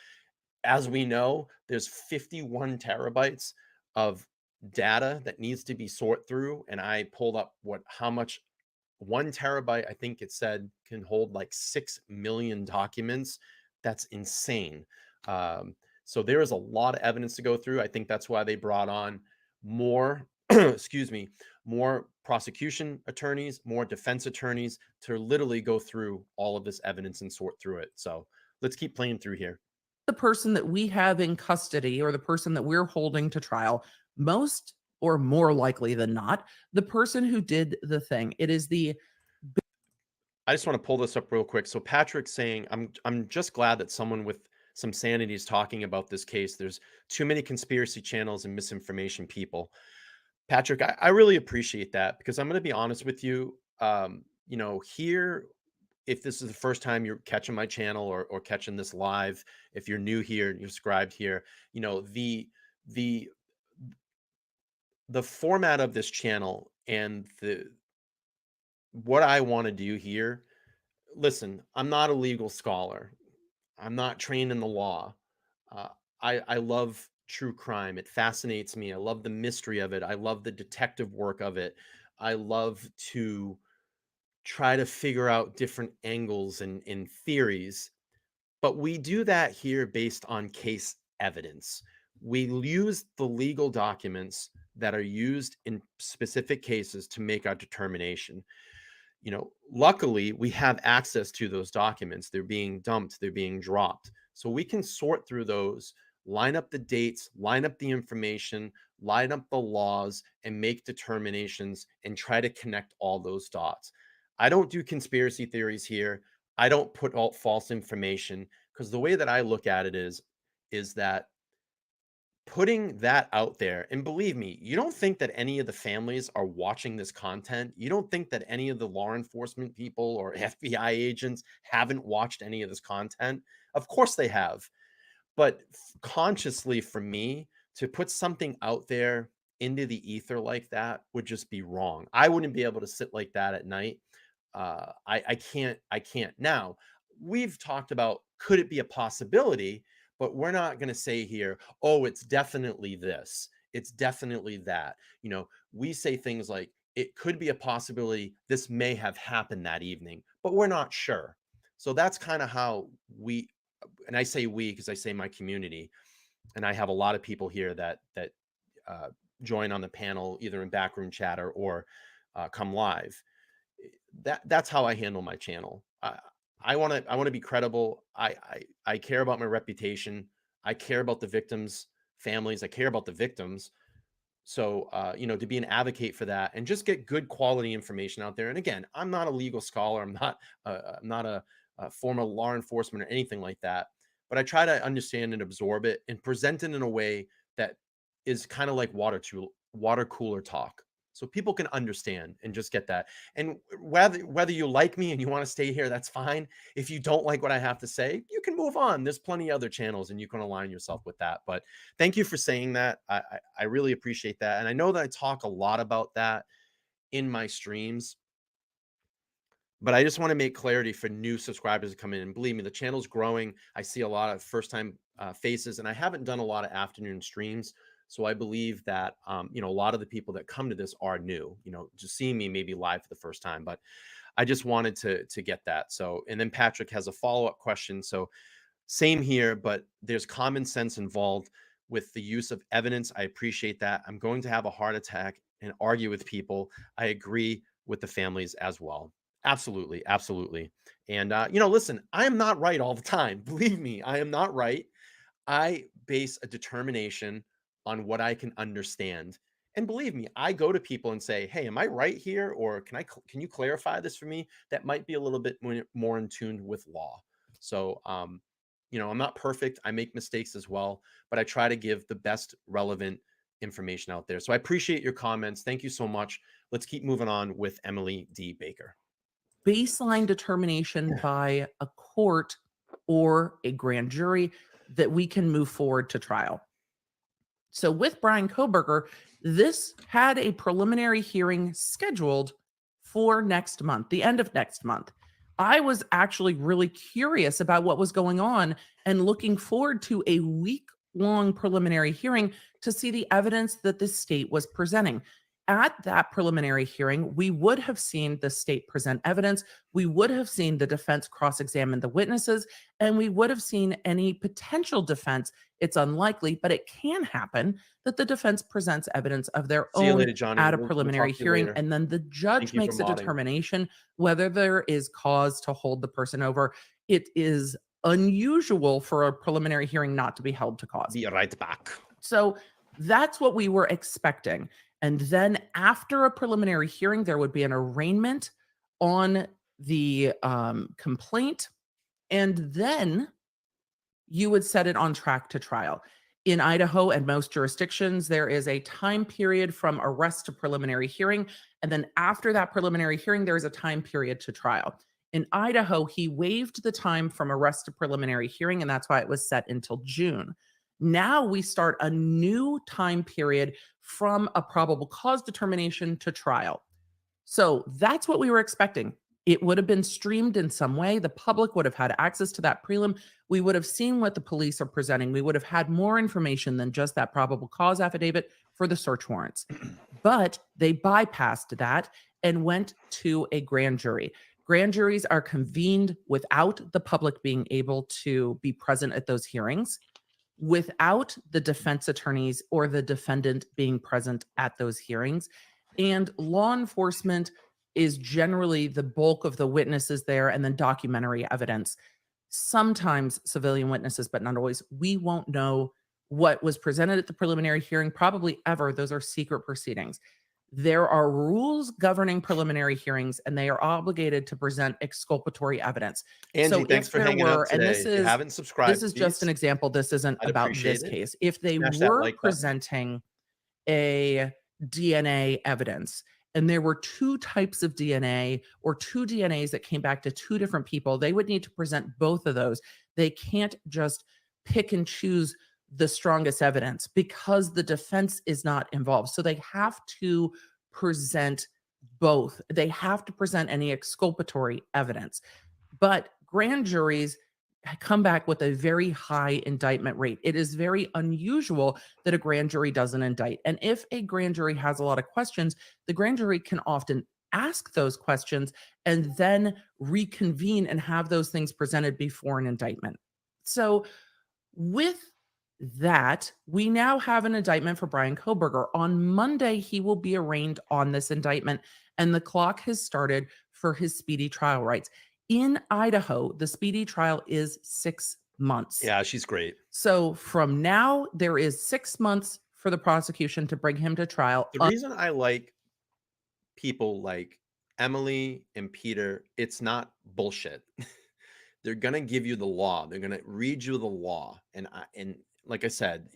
As we know, there's 51 terabytes of data that needs to be sorted through. And I pulled up how much 1 terabyte, I think it said, can hold like 6 million documents. That's insane. So there is a lot of evidence to go through. I think that's why they brought on more, more prosecution attorneys, more defense attorneys to literally go through all of this evidence and sort through it. So let's keep playing through here. The person that we have in custody, or the person that we're holding to trial, most or more likely than not, the person who did the thing. It is the. I just want to pull this up real quick. So Patrick's saying, I'm just glad that someone with some sanity is talking about this case. There's too many conspiracy channels and misinformation people. Patrick, I really appreciate that, because I'm going to be honest with you. Here if this is the first time you're catching my channel or catching this live, if you're new here, you're subscribed here, you know, the format of this channel and what I want to do here. Listen, I'm not a legal scholar. I'm not trained in the law. Uh, I love true crime. It fascinates me. I love the mystery of it. I love the detective work of it. I love to try to figure out different angles and theories. But we do that here based on case evidence. We use the legal documents that are used in specific cases to make our determination. You know, luckily we have access to those documents. They're being dumped, they're being dropped. So we can sort through those, line up the dates, line up the information, line up the laws, and make determinations and try to connect all those dots. I don't do conspiracy theories here. I don't put out false information, because the way that I look at it is that putting that out there, and believe me, you don't think that any of the families are watching this content. You don't think that any of the law enforcement people or FBI agents haven't watched any of this content. Of course they have. But consciously, for me to put something out there into the ether like that would just be wrong. I wouldn't be able to sit like that at night. I can't. Now, we've talked about, could it be a possibility? But we're not going to say here, oh, it's definitely this, it's definitely that. You know, we say things like, it could be a possibility this may have happened that evening, but we're not sure. So that's kind of how we, and I say we because I say my community, and I have a lot of people here that join on the panel either in backroom chatter or come live. That's how I handle my channel. I want to be credible. I care about my reputation. I care about the victims' families. I care about the victims. So, you know, to be an advocate for that and just get good quality information out there. And again, I'm not a legal scholar. I'm not a former law enforcement or anything like that. But I try to understand and absorb it and present it in a way that is kind of like water cooler talk, so people can understand and just get that. And whether you like me and you want to stay here, that's fine. If you don't like what I have to say, you can move on. There's plenty of other channels and you can align yourself with that. But thank you for saying that. I really appreciate that. And I know that I talk a lot about that in my streams, but I just want to make clarity for new subscribers to come in. And believe me, the channel's growing. I see a lot of first-time faces, and I haven't done a lot of afternoon streams. So I believe that, you know, a lot of the people that come to this are new, you know, just seeing me maybe live for the first time. But I just wanted to get that. So, and then Patrick has a follow-up question. So same here, but there's common sense involved with the use of evidence. I appreciate that. I'm going to have a heart attack and argue with people. I agree with the families as well. Absolutely. Absolutely. And, you know, listen, I am not right all the time. Believe me, I am not right. I base a determination on what I can understand. And believe me, I go to people and say, hey, am I right here? Or can you clarify this for me? That might be a little bit more in tune with law. So, you know, I'm not perfect. I make mistakes as well, but I try to give the best relevant information out there. So I appreciate your comments. Thank you so much. Let's keep moving on with Emily D. Baker. Baseline determination by a court or a grand jury that we can move forward to trial. So with Bryan Kohberger, this had a preliminary hearing scheduled for next month, the end of next month. I was actually really curious about what was going on and looking forward to a week-long preliminary hearing to see the evidence that the state was presenting. At that preliminary hearing, we would have seen the state present evidence, we would have seen the defense cross-examine the witnesses, and we would have seen any potential defense. It's unlikely, but it can happen that the defense presents evidence of their See you own later, Johnny. at a We'll preliminary talk to you hearing, later. and then the judge Thank you makes for a modding. determination whether there is cause to hold the person over. It is unusual for a preliminary hearing not to be held to cause. Be right back. So that's what we were expecting. And then after a preliminary hearing, there would be an arraignment on the complaint. And then you would set it on track to trial. In Idaho and most jurisdictions, there is a time period from arrest to preliminary hearing. And then after that preliminary hearing, there is a time period to trial. In Idaho, he waived the time from arrest to preliminary hearing, and that's why it was set until June. Now we start a new time period from a probable cause determination to trial. So that's what we were expecting. It would have been streamed in some way. The public would have had access to that prelim. We would have seen what the police are presenting. We would have had more information than just that probable cause affidavit for the search warrants. But they bypassed that and went to a grand jury. Grand juries are convened without the public being able to be present at those hearings, without the defense attorneys or the defendant being present at those hearings. And law enforcement is generally the bulk of the witnesses there, and then documentary evidence. Sometimes civilian witnesses, but not always. We won't know what was presented at the preliminary hearing, probably ever. Those are secret proceedings. There are rules governing preliminary hearings, and they are obligated to present exculpatory evidence. Angie, So thanks if for there hanging out were, and today. this If you is haven't subscribed, this is just an please, example. This isn't I'd about appreciate this it. case. If they Smash that were like button. presenting a DNA evidence, and there were two types of DNA or two DNAs that came back to two different people, they would need to present both of those. They can't just pick and choose the strongest evidence because the defense is not involved. So they have to present both. They have to present any exculpatory evidence. But grand juries come back with a very high indictment rate. It is very unusual that a grand jury doesn't indict. And if a grand jury has a lot of questions, the grand jury can often ask those questions and then reconvene and have those things presented before an indictment. So with that, we now have an indictment for Bryan Kohberger. On Monday, he will be arraigned on this indictment, and the clock has started for his speedy trial rights. In Idaho, the speedy trial is 6 months. Yeah, she's great. So from now, there is 6 months for the prosecution to bring him to trial. The reason I like people like Emily and Peter, it's not bullshit. They're going to give you the law. They're going to read you the law. And like I said,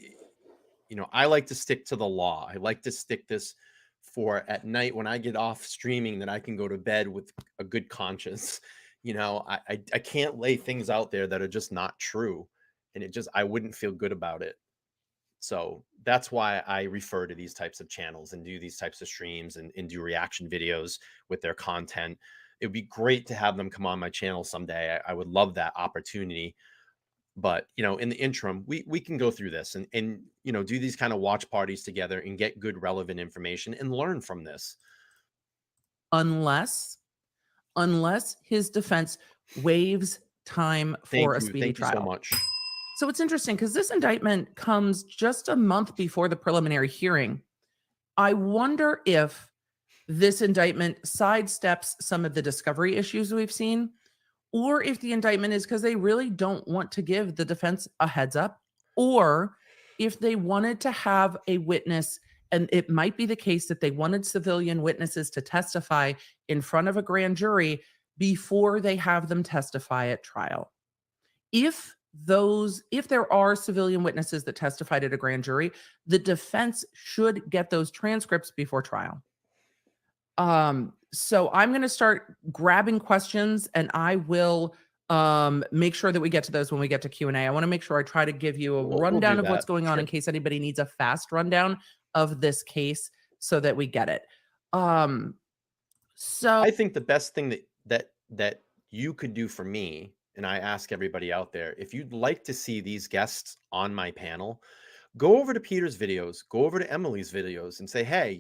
I like to stick to the law. I like to stick this for at night when I get off streaming, that I can go to bed with a good conscience. I can't lay things out there that are just not true. And I wouldn't feel good about it. So that's why I refer to these types of channels and do these types of streams and do reaction videos with their content. It would be great to have them come on my channel someday. I would love that opportunity. But, in the interim, we can go through this and do these kind of watch parties together and get good, relevant information and learn from this. Unless his defense waives time for a speedy trial. Thank you so much. So it's interesting because this indictment comes just a month before the preliminary hearing. I wonder if this indictment sidesteps some of the discovery issues we've seen, or if the indictment is because they really don't want to give the defense a heads up, or if they wanted to have a witness, and it might be the case that they wanted civilian witnesses to testify in front of a grand jury before they have them testify at trial. If there are civilian witnesses that testified at a grand jury, the defense should get those transcripts before trial. So I'm going to start grabbing questions, and I will make sure that we get to those when we get to Q&A. I want to make sure I try to give you a rundown of what's going on in case anybody needs a fast rundown of this case so that we get it. So I think the best thing that you could do for me, and I ask everybody out there, if you'd like to see these guests on my panel, go over to Peter's videos, go over to Emily's videos and say, hey,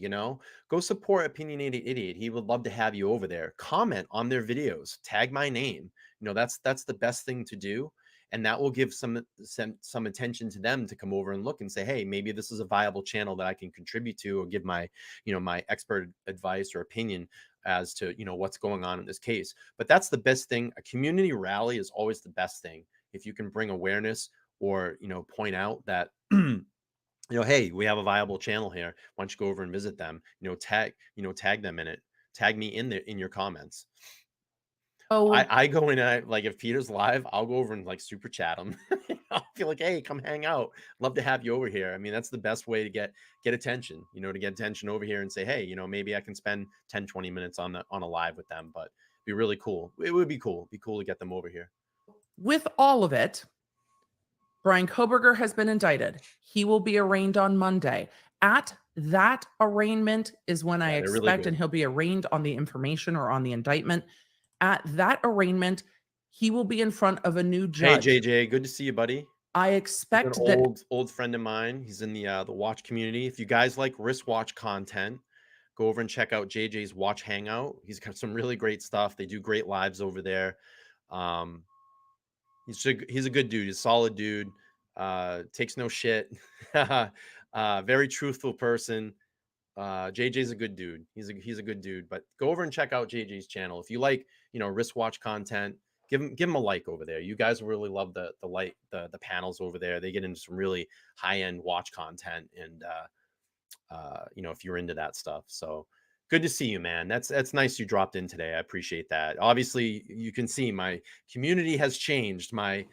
go support Opinionated Idiot. He would love to have you over there. Comment on their videos, tag my name. That's the best thing to do. And that will give some attention to them to come over and look and say, hey, maybe this is a viable channel that I can contribute to, or give my, my expert advice or opinion as to, what's going on in this case. But that's the best thing. A community rally is always the best thing. If you can bring awareness or, point out that, hey, we have a viable channel here. Why don't you go over and visit them? Tag them in it. Tag me in your comments. Oh, I go in and if Peter's live, I'll go over and super chat him. I'll feel like, hey, come hang out. Love to have you over here. I mean, that's the best way to get attention, to get attention over here and say, hey, maybe I can spend 10, 20 minutes on a live with them. But Be really cool. It would be cool. Be cool to get them over here. With all of it, Bryan Kohberger has been indicted. He will be arraigned on Monday. At that arraignment is when I they're really expect, good. and he'll be arraigned on the information or on the indictment. At that arraignment, he will be in front of a new judge. Hey, JJ, good to see you, buddy. I He's expect an that old friend of mine. He's in the watch community. If you guys like wristwatch content, go over and check out JJ's Watch Hangout. He's got some really great stuff. They do great lives over there. He's a good dude. He's a solid dude. Takes no shit. Very truthful person. JJ's a good dude. He's a good dude. But go over and check out JJ's channel if you like, wristwatch content. Give him a like over there. You guys really love the panels over there. They get into some really high end watch content, and if you're into that stuff. So good to see you, man. That's nice you dropped in today. I appreciate that. Obviously, you can see my community has changed. My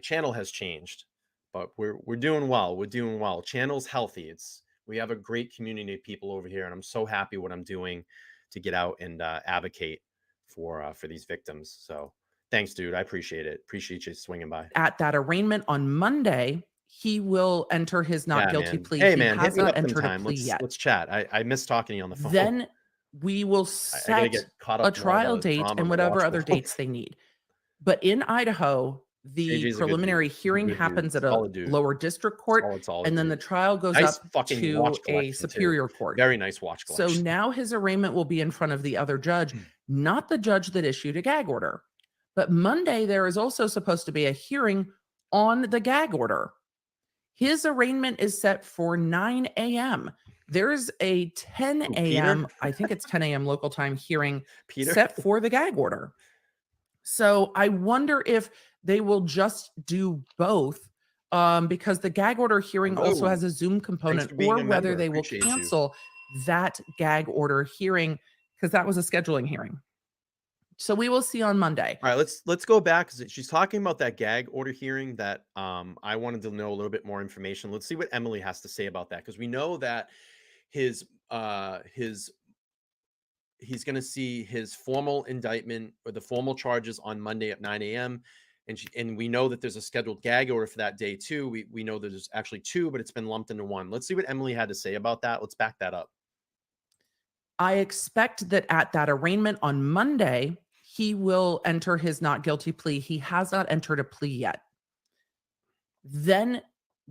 channel has changed, but we're doing well. We're doing well. Channel's healthy. We have a great community of people over here, and I'm so happy what I'm doing to get out and advocate for these victims. So thanks, dude. I appreciate it. Appreciate you swinging by. at that arraignment on Monday, he will enter his not guilty plea. Hey, He man, has hit me not up entered sometime. a plea yet. Let's chat. I miss talking to you on the phone. Then we will I gotta set get caught a up in all trial the date drama and of the whatever watch other world. dates they need. But in Idaho, the JJ's a good dude. preliminary He's a hearing good dude. happens at a Solid dude. lower district court, Solid and then the dude. trial goes Nice up fucking to watch a collection, too. superior court. Very nice watch So collection. now his arraignment will be in front of the other judge, not the judge that issued a gag order. But Monday, there is also supposed to be a hearing on the gag order. His arraignment is set for 9 a.m. There's a 10 a.m., I think it's 10 a.m. local time hearing set for the gag order. So I wonder if they will just do both, because the gag order hearing also has a Zoom component, for being or a whether member. they will Appreciate you. cancel that gag order hearing, because that was a scheduling hearing. So we will see on Monday. All right, let's go back, because she's talking about that gag order hearing that I wanted to know a little bit more information. Let's see what Emily has to say about that, because we know that he's going to see his formal indictment or the formal charges on Monday at 9 a.m. And we know that there's a scheduled gag order for that day too. We know there's actually two, but it's been lumped into one. Let's see what Emily had to say about that. Let's back that up. I expect that at that arraignment on Monday, he will enter his not guilty plea. He has not entered a plea yet. Then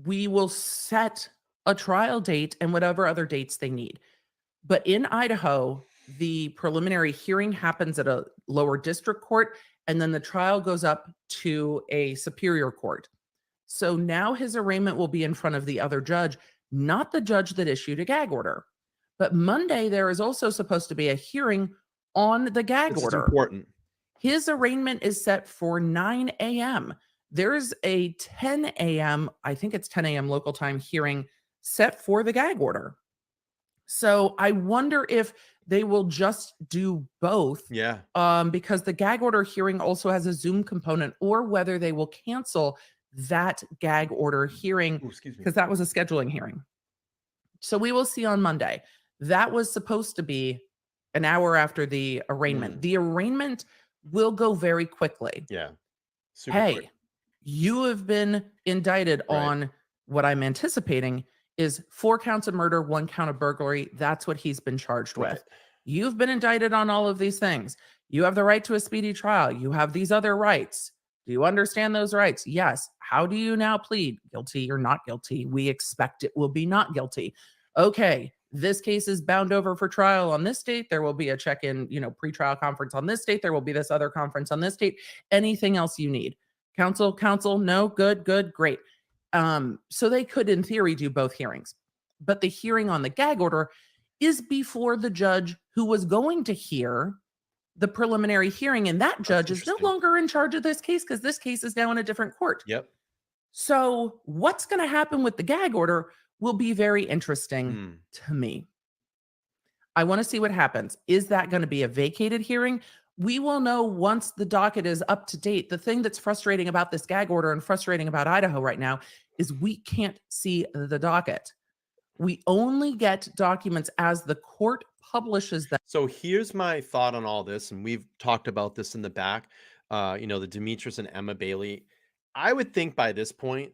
we will set a trial date and whatever other dates they need. But in Idaho, the preliminary hearing happens at a lower district court, and then the trial goes up to a superior court. So now his arraignment will be in front of the other judge, not the judge that issued a gag order. But Monday, there is also supposed to be a hearing on the gag This order. is important. His arraignment is set for 9 a.m. There's a 10 a.m., I think it's 10 a.m. local time hearing set for the gag order. So I wonder if they will just do both. Yeah. Because the gag order hearing also has a Zoom component, or whether they will cancel that gag order hearing, because that was a scheduling hearing. So we will see on Monday. That was supposed to be an hour after the arraignment. The arraignment will go very quickly. Yeah. Hey, quick. You have been indicted on what I'm anticipating is 4 counts of murder, 1 count of burglary. That's what he's been charged with. You've been indicted on all of these things. You have the right to a speedy trial. You have these other rights. Do you understand those rights? Yes. How do you now plead? Guilty or not guilty? We expect it will be not guilty. Okay, this case is bound over for trial on this date. There will be a check-in, pre-trial conference on this date. There will be this other conference on this date. Anything else you need? Counsel, no, good, great. So they could, in theory, do both hearings. But the hearing on the gag order is before the judge who was going to hear the preliminary hearing, and that judge is no longer in charge of this case, because this case is now in a different court. Yep. So what's going to happen with the gag order will be very interesting to me. I want to see what happens. Is that going to be a vacated hearing? We will know once the docket is up to date. The thing that's frustrating about this gag order and frustrating about Idaho right now is we can't see the docket. We only get documents as the court publishes them. So here's my thought on all this, and we've talked about this in the back. The Demetrius and Emma Bailey. I would think by this point,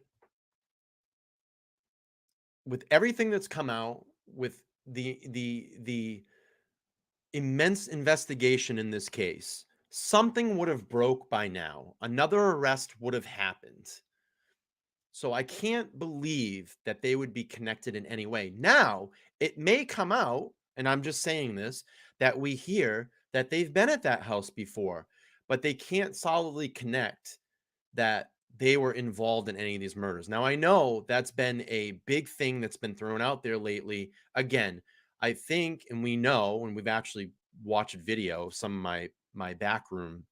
with everything that's come out, with the immense investigation in this case, something would have broke by now. Another arrest would have happened. So I can't believe that they would be connected in any way. Now, it may come out, and I'm just saying this, that we hear that they've been at that house before, but they can't solidly connect that they were involved in any of these murders. Now, I know that's been a big thing that's been thrown out there lately. Again, I think, and we know, and we've actually watched video of some of my backroom,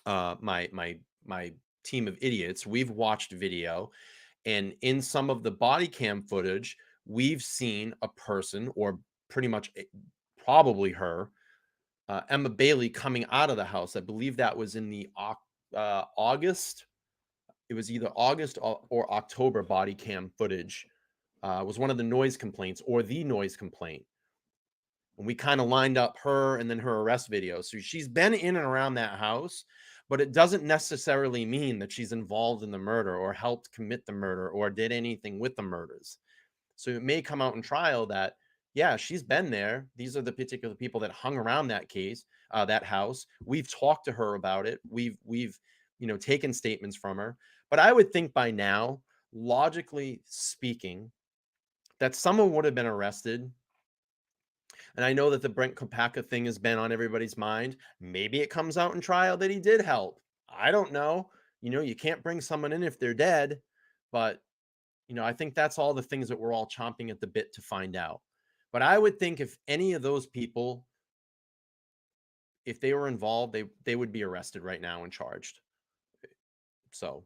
my team of idiots, we've watched video, and in some of the body cam footage, we've seen a person, or pretty much probably her, Emma Bailey, coming out of the house. I believe that was in the August. It was either August or October body cam footage. Was one of the noise complaints, or the noise complaint. And we kind of lined up her and then her arrest video. So she's been in and around that house, but it doesn't necessarily mean that she's involved in the murder or helped commit the murder or did anything with the murders. So it may come out in trial that, yeah, she's been there. These are the particular people that hung around that case, that house. We've talked to her about it. We've taken statements from her. But I would think by now, logically speaking, that someone would have been arrested. And I know that the Brent Kopaka thing has been on everybody's mind. Maybe it comes out in trial that he did help. I don't know. You can't bring someone in if they're dead. But, I think that's all the things that we're all chomping at the bit to find out. But I would think if any of those people, if they were involved, they would be arrested right now and charged. So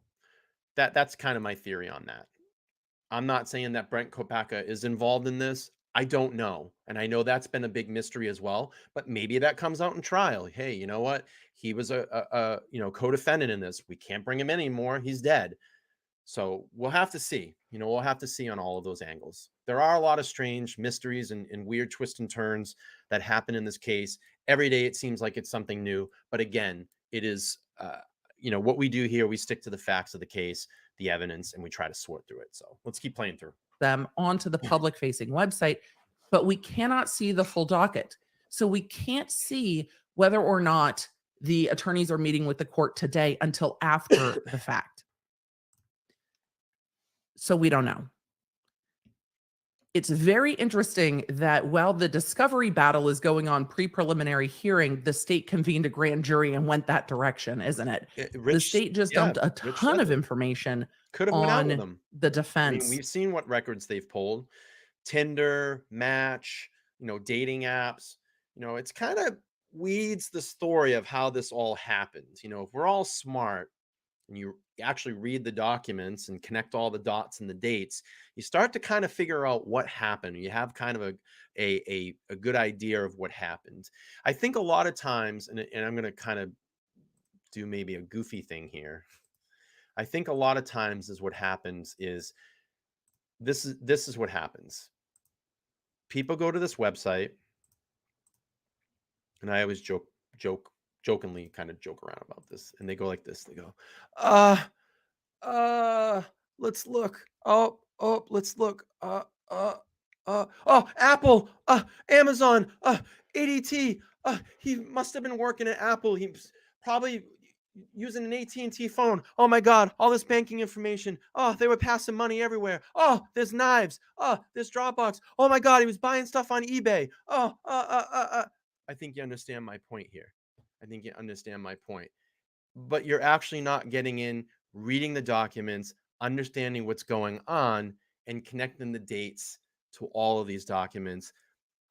that's kind of my theory on that. I'm not saying that Brent Kopaka is involved in this. I don't know. And I know that's been a big mystery as well, but maybe that comes out in trial. Hey, you know what? He was a co-defendant in this. We can't bring him in anymore. He's dead. So we'll have to see. We'll have to see on all of those angles. There are a lot of strange mysteries and weird twists and turns that happen in this case. Every day it seems like it's something new. But again, it is, what we do here, we stick to the facts of the case, the evidence, and we try to sort through it. So let's keep playing through them onto the public facing website, but we cannot see the full docket. So we can't see whether or not the attorneys are meeting with the court today until after the fact. So we don't know. It's very interesting that while the discovery battle is going on pre-preliminary hearing, the state convened a grand jury and went that direction, isn't it? The state just dumped a ton of information on the defense. I mean, we've seen what records they've pulled. Tinder, Match, dating apps. It's kind of weeds the story of how this all happened. If we're all smart and you actually read the documents and connect all the dots and the dates, you start to kind of figure out what happened. You have kind of a good idea of what happened. I think a lot of times, and I'm going to kind of do maybe a goofy thing here. I think a lot of times is what happens is this is what happens. People go to this website, and I always jokingly kind of joke around about this, and they go like this. They go, let's look. Oh, let's look. Apple, Amazon, ADT. He must have been working at Apple. He's probably using an AT&T phone. Oh my God, all this banking information. Oh, they were passing money everywhere. Oh, there's knives. Oh, there's Dropbox. Oh my God, he was buying stuff on eBay. I think you understand my point here. But you're actually not getting in, reading the documents, understanding what's going on, and connecting the dates to all of these documents.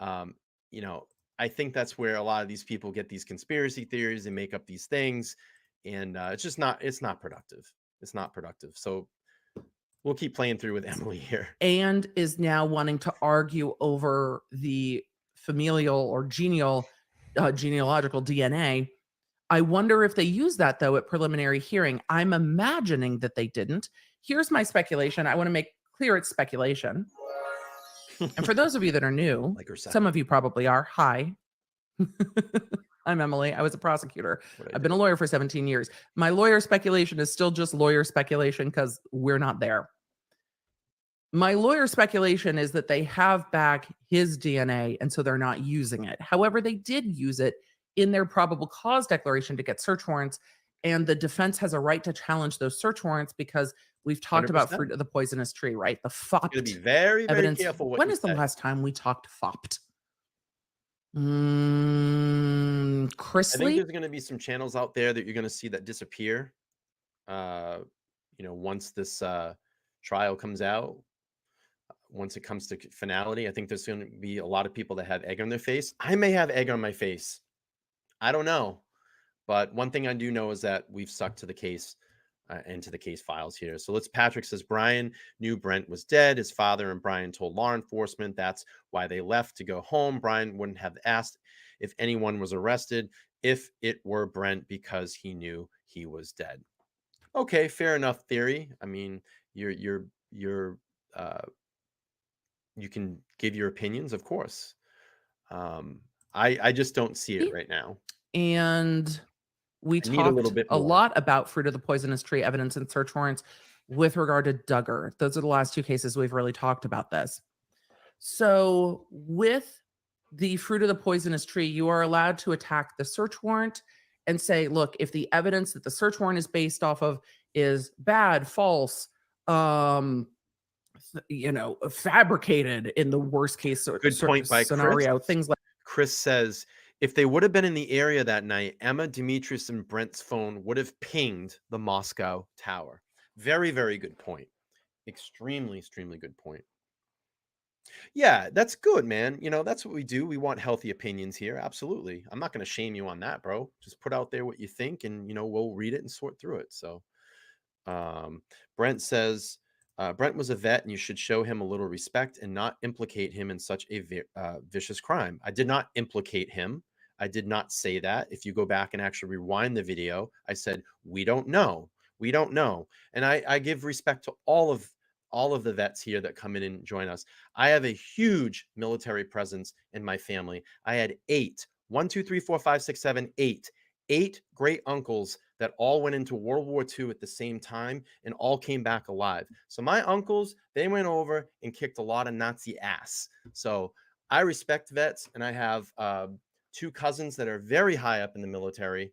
I think that's where a lot of these people get these conspiracy theories and make up these things. And it's not productive. It's not productive. So we'll keep playing through with Emily here. And is now wanting to argue over the familial or genealogical DNA. I wonder if they use that, though, at preliminary hearing. I'm imagining that they didn't. Here's my speculation. I want to make clear it's speculation. And for those of you that are new, Like her some of you probably are. Hi. I'm Emily. I was a prosecutor. I've been a lawyer for 17 years. My lawyer speculation is still just lawyer speculation because we're not there. My lawyer speculation is that they have back his DNA, and so they're not using it. However, they did use it in their probable cause declaration to get search warrants, and the defense has a right to challenge those search warrants because we've talked about 100%. fruit of the poisonous tree, right? The Gotta fopped be very, very evidence. careful what When you is the say. last time we talked fopped? I think Chrisley? there's gonna be some channels out there that you're gonna see that disappear. Once this trial comes out, once it comes to finality, I think there's gonna be a lot of people that have egg on their face. I may have egg on my face. I don't know. But one thing I do know is that we've stuck to the case and to the case files here. So Patrick says Bryan knew Brent was dead. His father and Bryan told law enforcement that's why they left to go home. Bryan wouldn't have asked if anyone was arrested if it were Brent because he knew he was dead. Okay, fair enough theory. I mean, you can give your opinions, of course. I just don't see it right now. And we I need a little talked bit a more. lot about fruit of the poisonous tree evidence and search warrants with regard to Duggar. Those are the last two cases we've really talked about this. So with the fruit of the poisonous tree, you are allowed to attack the search warrant and say, look, if the evidence that the search warrant is based off of is bad, false, fabricated in the worst case Good point by scenario, Chris. things like Chris says, if they would have been in the area that night, Emma, Demetrius, and Brent's phone would have pinged the Moscow Tower. Very, very good point. Extremely, extremely good point. Yeah, that's good, man. That's what we do. We want healthy opinions here. Absolutely. I'm not going to shame you on that, bro. Just put out there what you think and, we'll read it and sort through it. So Brent says, Brent was a vet and you should show him a little respect and not implicate him in such a vicious crime. I did not implicate him. I did not say that. If you go back and actually rewind the video, I said, we don't know. We don't know. And I give respect to all of the vets here that come in and join us. I have a huge military presence in my family. I had 8 great uncles that all went into World War II at the same time and all came back alive. So my uncles, they went over and kicked a lot of Nazi ass. So I respect vets, and I have 2 cousins that are very high up in the military.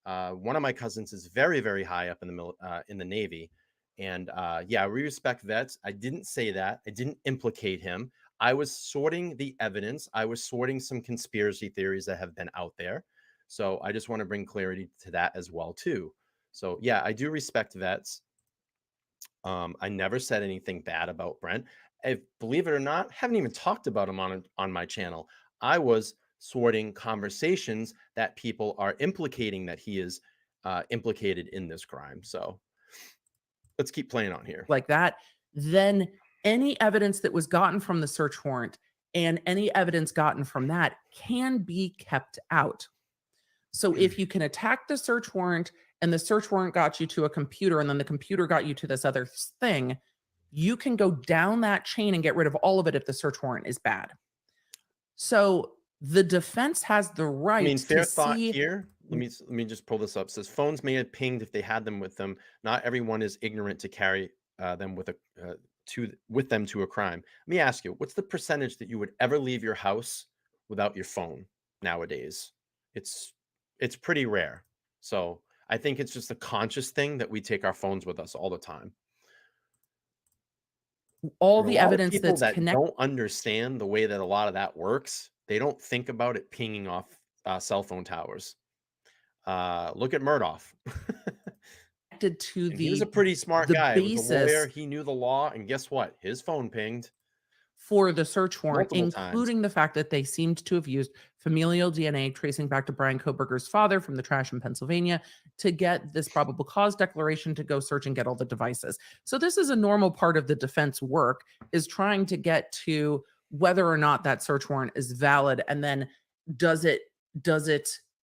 One of my cousins is very, very high up in the Navy. And yeah, we respect vets. I didn't say that. I didn't implicate him. I was sorting the evidence. I was sorting some conspiracy theories that have been out there. So I just want to bring clarity to that as well, too. So yeah, I do respect vets. I never said anything bad about Brent. Believe it or not, haven't even talked about him on my channel. I was sorting conversations that people are implicating that he is implicated in this crime. So let's keep playing on here. Like that, then any evidence that was gotten from the search warrant and any evidence gotten from that can be kept out. So if you can attack the search warrant and the search warrant got you to a computer and then the computer got you to this other thing, you can go down that chain and get rid of all of it if the search warrant is bad. So the defense has the right fair to thought see here. Let me just pull this up. It says phones may have pinged if they had them with them. Not everyone is ignorant to carry them with them to a crime. Let me ask you, what's the percentage that you would ever leave your house without your phone nowadays? It's pretty rare. So I think it's just a conscious thing that we take our phones with us all the time. All the evidence that's connected don't understand the way that a lot of that works. They don't think about it pinging off cell phone towers. Look at Murdoch. He was a pretty smart guy. He was a lawyer. He knew the law, and guess what? His phone pinged for the search warrant, including the fact that they seemed to have used familial DNA tracing back to Bryan Kohberger's father from the trash in Pennsylvania to get this probable cause declaration to go search and get all the devices. So this is a normal part of the defense work, is trying to get to whether or not that search warrant is valid, and then does it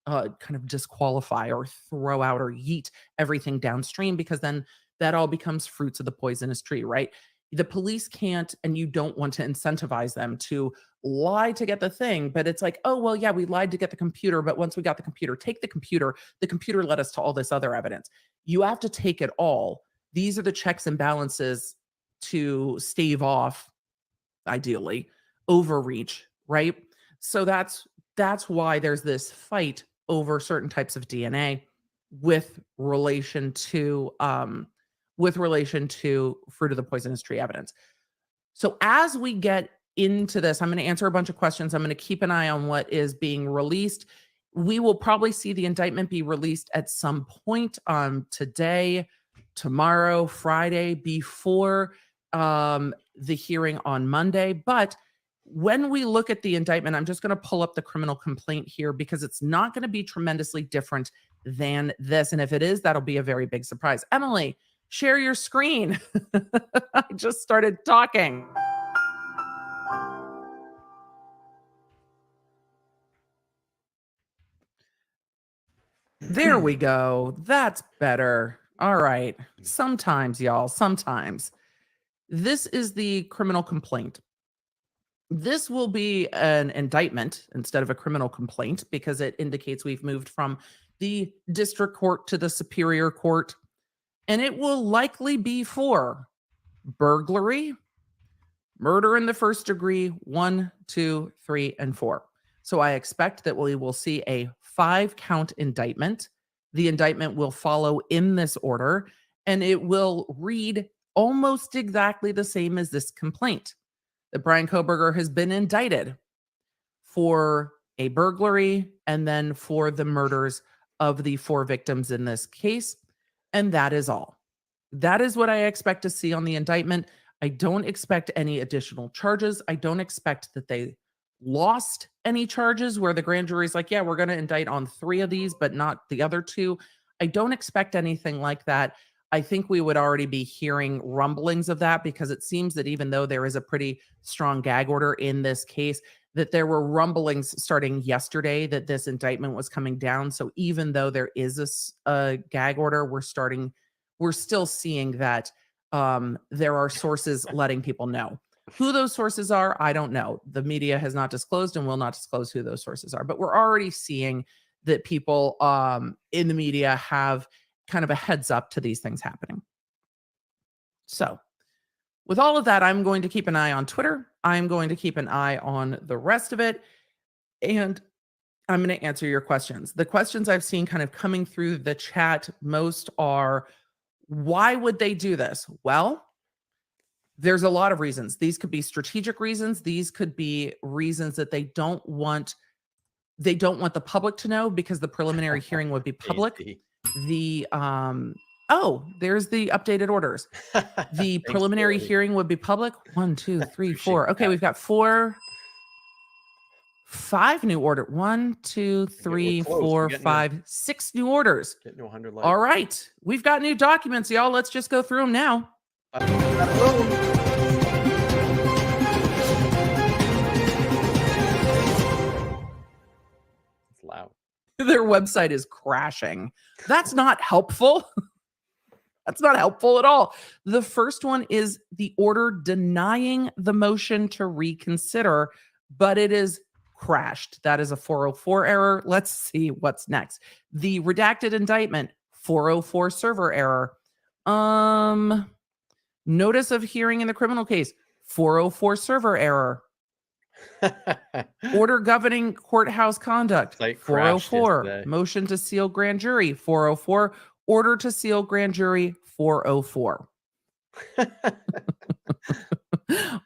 kind of disqualify or throw out or yeet everything downstream, because then that all becomes fruits of the poisonous tree, right? the police can't, and you don't want to incentivize them to lie to get the thing. But it's like, oh, well, yeah, we lied to get the computer. But once we got the computer, take the computer. The computer led us to all this other evidence. You have to take it all. These are the checks and balances to stave off, ideally, overreach, right? So that's why there's this fight over certain types of DNA with relation to fruit of the poisonous tree evidence. So as we get into this, I'm going to answer a bunch of questions. I'm going to keep an eye on what is being released. We will probably see the indictment be released at some point today, tomorrow, Friday, before the hearing on Monday. But when we look at the indictment, I'm just going to pull up the criminal complaint here because it's not going to be tremendously different than this. And if it is, that'll be a very big surprise. Emily, share your screen. I just started talking. There we go. That's better. All right. Sometimes, y'all, sometimes. This is the criminal complaint. This will be an indictment instead of a criminal complaint because it indicates we've moved from the district court to the superior court. And it will likely be for burglary, murder in the first degree, 1, 2, 3, and 4. So I expect that we will see a 5-count indictment. The indictment will follow in this order, and it will read almost exactly the same as this complaint. That Bryan Kohberger has been indicted for a burglary and then for the murders of the 4 victims in this case. And that is all. That is what I expect to see on the indictment. I don't expect any additional charges. I don't expect that they lost any charges where the grand jury is like, yeah, we're going to indict on 3 of these, but not the other 2. I don't expect anything like that. I think we would already be hearing rumblings of that because it seems that even though there is a pretty strong gag order in this case, that there were rumblings starting yesterday that this indictment was coming down. So even though there is a gag order, we're still seeing that there are sources letting people know. Who those sources are, I don't know. The media has not disclosed and will not disclose who those sources are. But we're already seeing that people in the media have kind of a heads up to these things happening. So with all of that, I'm going to keep an eye on Twitter. I'm going to keep an eye on the rest of it. And I'm going to answer your questions. The questions I've seen kind of coming through the chat most are, why would they do this? Well, there's a lot of reasons. These could be strategic reasons. These could be reasons that they don't want the public to know because the preliminary hearing would be public. There's the updated orders. The preliminary hearing would be public. 1, 2, 3, 4. Okay, we've got 5 new orders. 1, 2, 3, 4, 5, 6 new orders. Getting to 100 likes. All right, we've got new documents, y'all. Let's just go through them now. It's loud. Their website is crashing. That's not helpful. That's not helpful at all. The first one is the order denying the motion to reconsider, but it is crashed. That is a 404 error. Let's see what's next. The redacted indictment, 404 server error. Notice of hearing in the criminal case, 404 server error. Order governing courthouse conduct, 404. Motion to seal grand jury, 404. Order to seal grand jury, 404.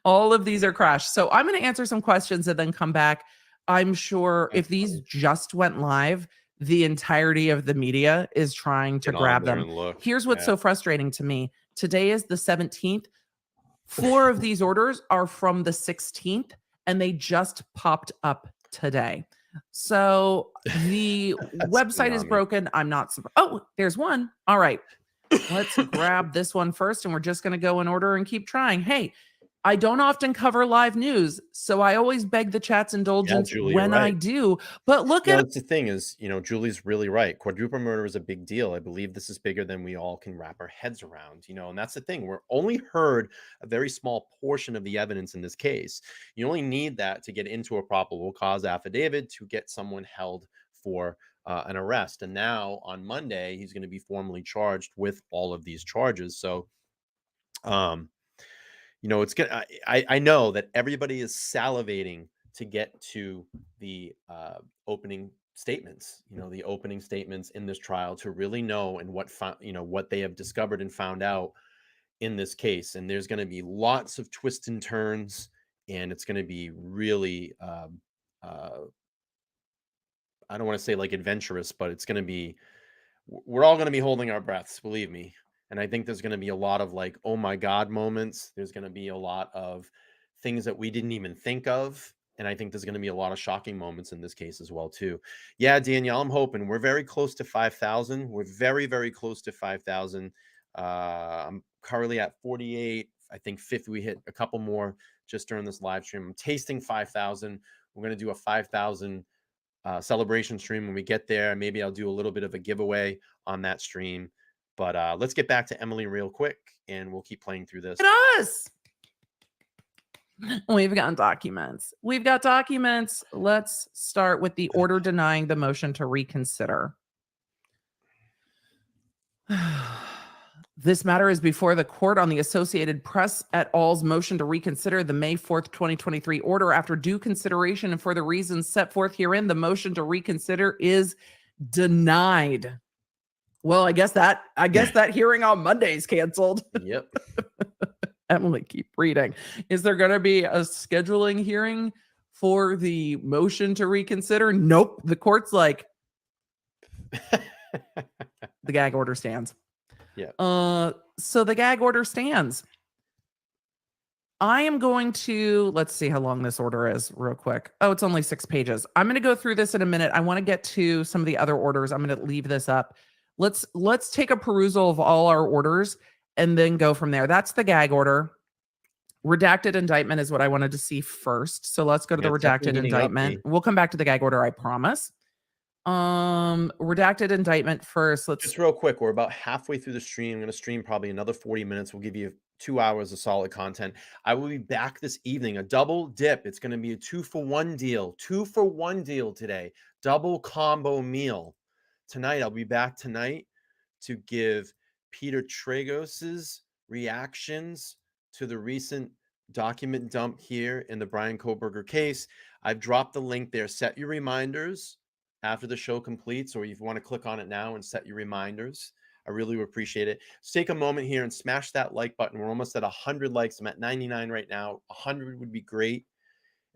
All of these are crashed. So I'm going to answer some questions and then come back. I'm sure if these just went live, the entirety of the media is trying to grab them. Here's what's so frustrating to me. Today is the 17th. 4 of these orders are from the 16th, and they just popped up today. So the website is broken. I'm not. Oh, there's one. All right. Let's grab this one first, and we're just going to go in order and keep trying. Hey, I don't often cover live news, so I always beg the chat's indulgence Julie, when you're I right. do. But look You know, at that's the thing is, you know, Julie's really right. Quadruple murder is a big deal. I believe this is bigger than we all can wrap our heads around, you know, and that's the thing. We're only heard a very small portion of the evidence in this case. You only need that to get into a probable cause affidavit to get someone held for an arrest. And now on Monday, he's going to be formally charged with all of these charges. So, you know, it's gonna. I know that everybody is salivating to get to the opening statements. You know, the opening statements in this trial to really know and what they have discovered and found out in this case. And there's going to be lots of twists and turns, and it's going to be really. I don't want to say like adventurous, but it's going to be. We're all going to be holding our breaths, believe me. And I think there's going to be a lot of like, oh my God moments. There's going to be a lot of things that we didn't even think of. And I think there's going to be a lot of shocking moments in this case as well, too. Yeah, Danielle, I'm hoping we're very close to 5,000. We're very, very close to 5,000. I'm currently at 48. I think 50. We hit a couple more just during this live stream. I'm tasting 5,000. We're going to do a 5,000 celebration stream when we get there. Maybe I'll do a little bit of a giveaway on that stream. But let's get back to Emily real quick, and we'll keep playing through this. at us. We've got documents. We've got documents. Let's start with the order denying the motion to reconsider. This matter is before the court on the Associated Press et al.'s motion to reconsider the May 4th, 2023 order. After due consideration and for the reasons set forth herein, the motion to reconsider is denied. Well, I guess that hearing on Monday is canceled. Yep. Emily, keep reading. Is there going to be a scheduling hearing for the motion to reconsider? Nope. The court's like, the gag order stands. Yeah. So the gag order stands. I am going to, let's see how long this order is real quick. Oh, it's only 6 pages. I'm going to go through this in a minute. I want to get to some of the other orders. I'm going to leave this up. Let's take a perusal of all our orders and then go from there. That's the gag order. Redacted indictment is what I wanted to see first. So let's go to the redacted indictment. We'll come back to the gag order, I promise. Redacted indictment first. Let's just real quick. We're about halfway through the stream. I'm going to stream probably another 40 minutes. We'll give you 2 hours of solid content. I will be back this evening. A double dip. It's going to be a 2-for-1 deal. 2-for-1 deal today. Double combo meal. Tonight, I'll be back tonight to give Peter Tragos's reactions to the recent document dump here in the Bryan Kohberger case. I've dropped the link there. Set your reminders after the show completes, or if you want to click on it now and set your reminders. I really appreciate it. So take a moment here and smash that like button. We're almost at 100 likes. I'm at 99 right now. 100 would be great.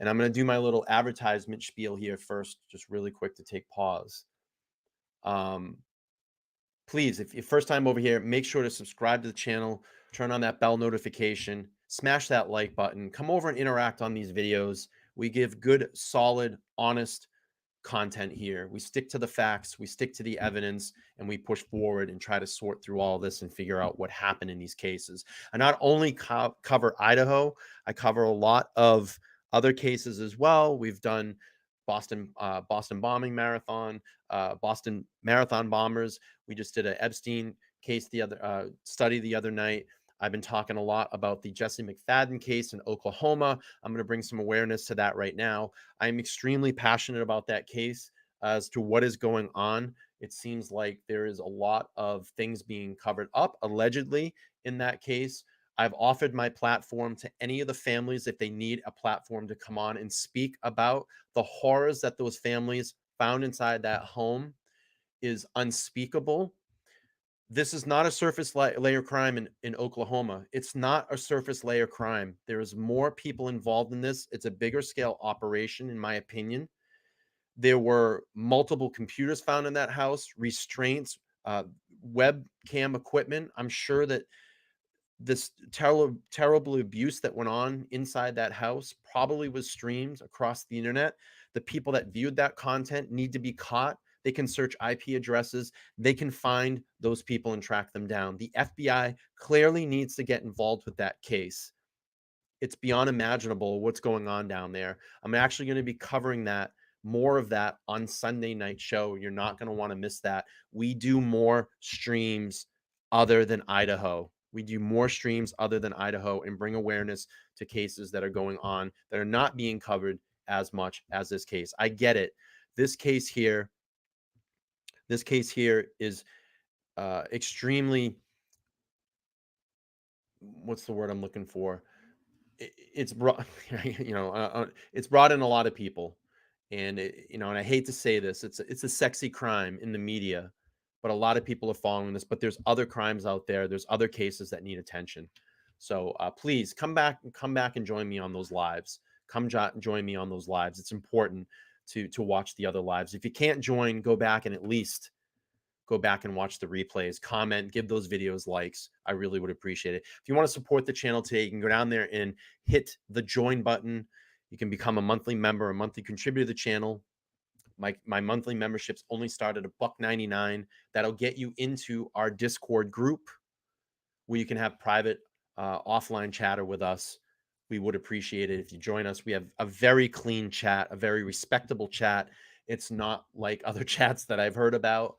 And I'm going to do my little advertisement spiel here first, just really quick to take pause. Please, if you're first time over here, make sure to subscribe to the channel, turn on that bell notification, smash that like button, come over and interact on these videos. We give good, solid, honest content here. We stick to the facts, we stick to the evidence, and we push forward and try to sort through all this and figure out what happened in these cases. I not only cover Idaho, I cover a lot of other cases as well. We've done Boston bombing marathon, Boston marathon bombers. We just did an Epstein case study the other night. I've been talking a lot about the Jesse McFadden case in Oklahoma. I'm going to bring some awareness to that right now. I'm extremely passionate about that case as to what is going on. It seems like there is a lot of things being covered up, allegedly, in that case. I've offered my platform to any of the families if they need a platform to come on and speak about the horrors that those families found inside that home is unspeakable. This is not a surface layer crime in Oklahoma. It's not a surface layer crime. There's more people involved in this. It's a bigger scale operation, in my opinion. There were multiple computers found in that house, restraints, webcam equipment. I'm sure that this terrible abuse that went on inside that house probably was streamed across the internet. The people that viewed that content need to be caught. They can search IP addresses. They can find those people and track them down. The FBI clearly needs to get involved with that case. It's beyond imaginable what's going on down there. I'm actually going to be covering that, more of that on Sunday night show. You're not going to want to miss that. We do more streams other than Idaho. We do more streams other than Idaho and bring awareness to cases that are going on that are not being covered as much as this case. I get it. This case here is extremely, what's the word I'm looking for? It's brought, it's brought in a lot of people, and and I hate to say this, it's a sexy crime in the media, but a lot of people are following this. But there's other crimes out there. There's other cases that need attention. So please come back and join me on those lives. Come join me on those lives. It's important to watch the other lives. If you can't join, go back and at least go back and watch the replays, comment, give those videos likes. I really would appreciate it. If you want to support the channel today, you can go down there and hit the join button. You can become a monthly member, a monthly contributor to the channel. My monthly memberships only start at $1.99. That'll get you into our Discord group where you can have private offline chatter with us. We would appreciate it if you join us. We have a very clean chat, a very respectable chat. It's not like other chats that I've heard about,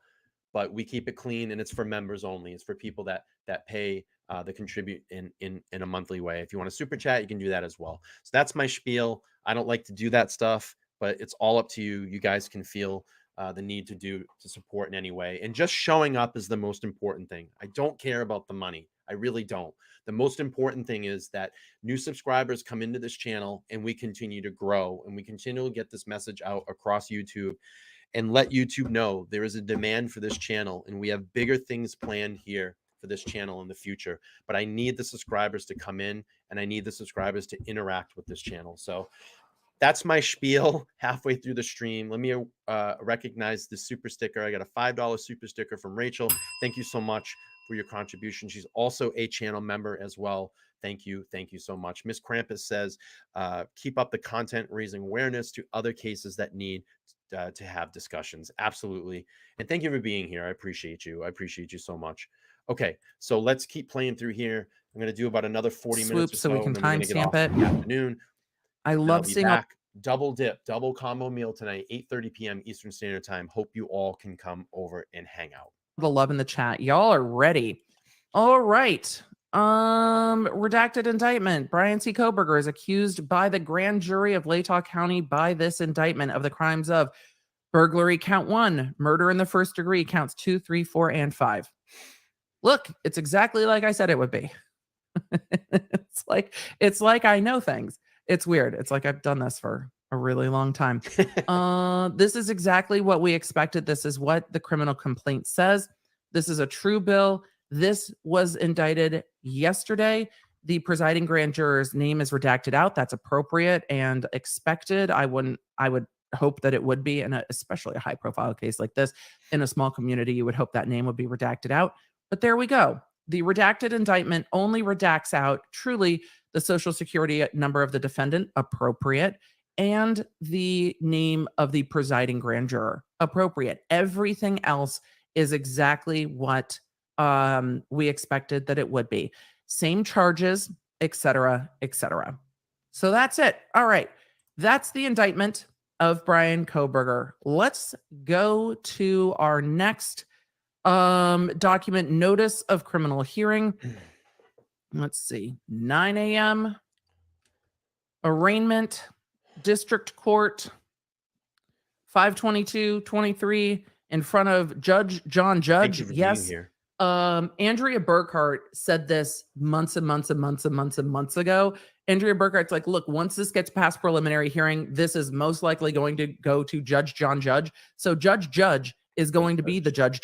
but we keep it clean, and it's for members only. It's for people that pay, that contribute in a monthly way. If you want to super chat, you can do that as well. So that's my spiel. I don't like to do that stuff, but it's all up to you. You guys can feel the need to support in any way. And just showing up is the most important thing. I don't care about the money. I really don't. The most important thing is that new subscribers come into this channel and we continue to grow and we continue to get this message out across YouTube and let YouTube know there is a demand for this channel and we have bigger things planned here for this channel in the future. But I need the subscribers to come in and I need the subscribers to interact with this channel. So that's my spiel halfway through the stream. Let me recognize the super sticker. I got a $5 super sticker from Rachel. Thank you so much for your contribution. She's also a channel member as well. Thank you. Thank you so much. Miss Krampus says, keep up the content, raising awareness to other cases that need to have discussions. Absolutely. And thank you for being here. I appreciate you. I appreciate you so much. Okay, so let's keep playing through here. I'm going to do about another 40 minutes or so, so we can and then we're going to get off timestamp in the it. afternoon. I And I'll love be seeing back. Double dip, double combo meal tonight, 8:30 p.m. Eastern Standard Time. Hope you all can come over and hang out. the love in the chat. Y'all are ready. All right. Redacted indictment. Bryan C. Kohberger is accused by the grand jury of Latah County by this indictment of the crimes of burglary, count 1, murder in the first degree, counts 2, 3, 4, and 5. Look, it's exactly like I said it would be. it's like I know things. It's weird. It's like I've done this for a really long time. This is exactly what we expected. This is what the criminal complaint says. This is a true bill. This was indicted yesterday. The presiding grand juror's name is redacted out. That's appropriate and expected. I would hope that it would be, and especially a high profile case like this in a small community, you would hope that name would be redacted out. But there we go. The redacted indictment only redacts out truly the social security number of the defendant, appropriate, and the name of the presiding grand juror, appropriate. Everything else is exactly what we expected that it would be. Same charges, etc., etc. So that's it. All right. That's the indictment of Bryan Kohberger. Let's go to our next document, notice of criminal hearing. Let's see, 9 a.m. arraignment, district court, 5/22/23 in front of Judge John Judge. Thank you for Yes. being here. Andrea Burkhart said this months and months and months and months and months ago. Andrea Burkhart's like, look, once this gets past preliminary hearing, this is most likely going to go to Judge John Judge. So Judge Judge is going to be the judge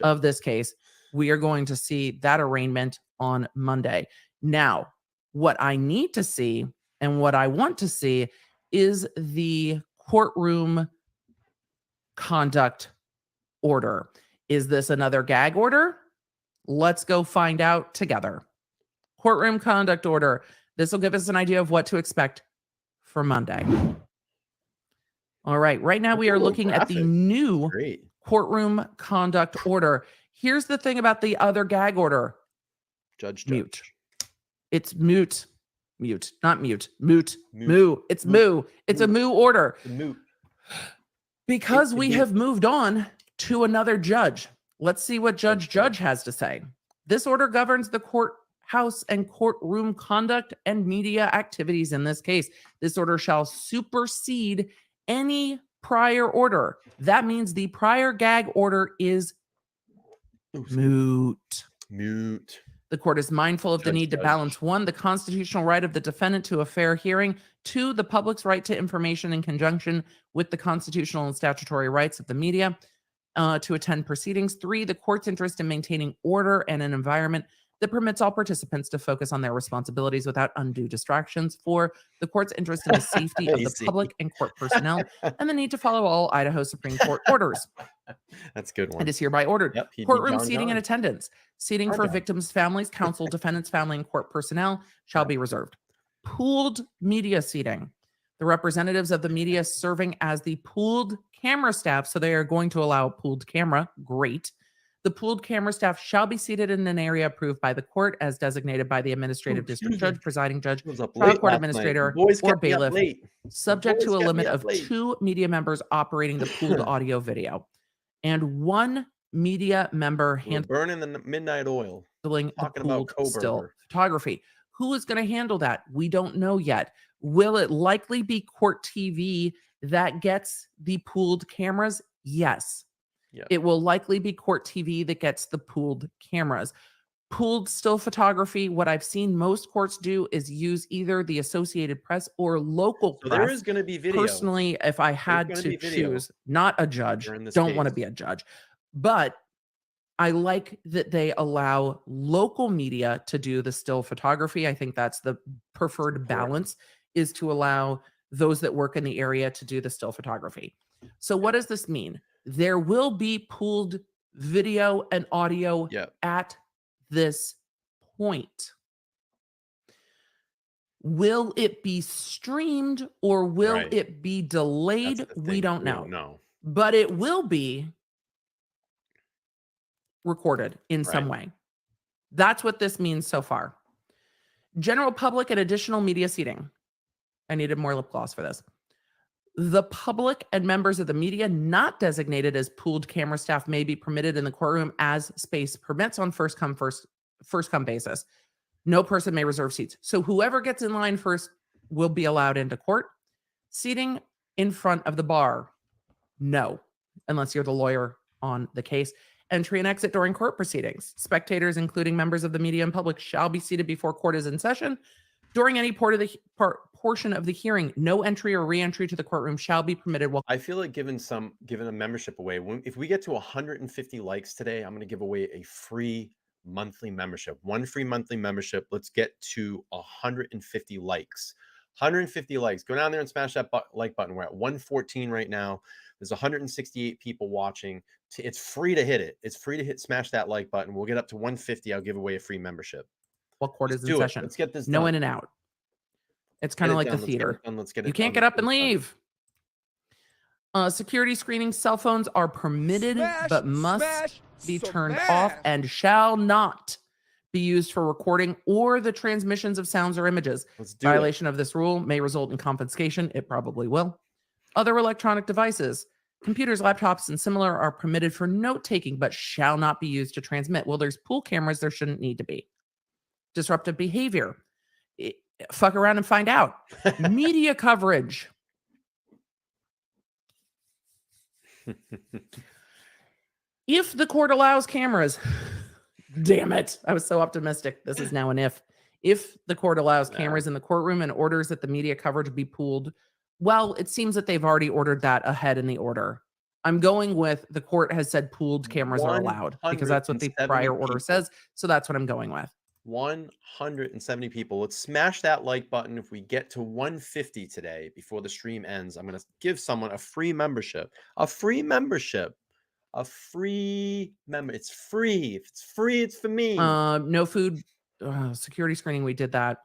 of this case. We are going to see that arraignment on Monday. Now, what I need to see and what I want to see is the courtroom conduct order. Is this another gag order? Let's go find out together. Courtroom conduct order. This will give us an idea of what to expect for Monday. All right. Right now we are looking at the new courtroom conduct order. Here's the thing about the other gag order. Judge. Mute. It's mute. Mute, not mute. Moot. Moot. Moo. It's Moot. moo. It's a moo order. The moot. Because It's we moot. have moved on to another judge. Let's see what Judge has to say. This order governs the courthouse and courtroom conduct and media activities in this case. This order shall supersede any prior order. That means the prior gag order is moot. Moot. The court is mindful of the need to balance 1, the constitutional right of the defendant to a fair hearing, 2, the public's right to information in conjunction with the constitutional and statutory rights of the media to attend proceedings, 3, the court's interest in maintaining order and an environment that permits all participants to focus on their responsibilities without undue distractions, 4, the court's interest in the safety of the public and court personnel, and the need to follow all Idaho Supreme Court orders. That's a good one. It is hereby ordered. Yep, he'd be Courtroom John seating and John. attendance. Seating for victims' families, counsel, defendants' family, and court personnel shall be reserved. Pooled media seating. The representatives of the media serving as the pooled camera staff, so they are going to allow a pooled camera. Great. The pooled camera staff shall be seated in an area approved by the court as designated by the administrative district judge, presiding judge, trial court administrator, or bailiff, subject to a limit of 2 media members operating the pooled audio video, and 1 media member burning the midnight oil. handling the Talking about pooled still Kohberger. photography. Who is going to handle that? We don't know yet. Will it likely be Court TV that gets the pooled cameras? Yes. Yeah. It will likely be Court TV that gets the pooled cameras. Pooled still photography, what I've seen most courts do is use either the Associated Press or local So press. there is going to be video. Personally, if I had gonna to be video choose, not a judge, during this don't want to case. be a judge, but I like that they allow local media to do the still photography. I think that's the preferred balance, is to allow those that work in the area to do the still photography. So what does this mean? There will be pooled video and audio at this point. Will it be streamed or will it be delayed? We don't know. No. But it will be recorded in some way. That's what this means so far. General public and additional media seating. I needed more lip gloss for this. The public and members of the media not designated as pooled camera staff may be permitted in the courtroom as space permits on first come basis. No person may reserve seats. So whoever gets in line first will be allowed into court. Seating in front of the bar, no, unless you're the lawyer on the case. Entry and exit during court proceedings. Spectators, including members of the media and public, shall be seated before court is in session. During any portion of the hearing, no entry or re-entry to the courtroom shall be permitted. I feel like giving a membership away. If we get to 150 likes today, I'm going to give away a free monthly membership. 1 free monthly membership. Let's get to 150 likes. 150 likes. Go down there and smash that like button. We're at 114 right now. There's 168 people watching. It's free to hit it. It's free to smash that like button. We'll get up to 150. I'll give away a free membership. While court is in session. Let's get this no done. in and out. It's kind of like the theater. Let's get it you can't done. get up and leave. Security screening cell phones are permitted, but must be turned off and shall not be used for recording or the transmissions of sounds or images. Violation of this rule may result in confiscation. It probably will. Other electronic devices, computers, laptops, and similar are permitted for note taking, but shall not be used to transmit. Well, there's pool cameras. There shouldn't need to be. Disruptive behavior. Fuck around and find out. Media coverage. If the court allows cameras, damn it. I was so optimistic. This is now an if. If the court allows cameras in the courtroom and orders that the media coverage be pooled, well, it seems that they've already ordered that ahead in the order. I'm going with the court has said pooled cameras are allowed because that's what the prior order says. So that's what I'm going with. 170 people. Let's smash that like button. If we get to 150 today before the stream ends, I'm going to give someone a free membership. A free membership. A free member. It's free. If it's free, it's for me. No food. Security screening. We did that.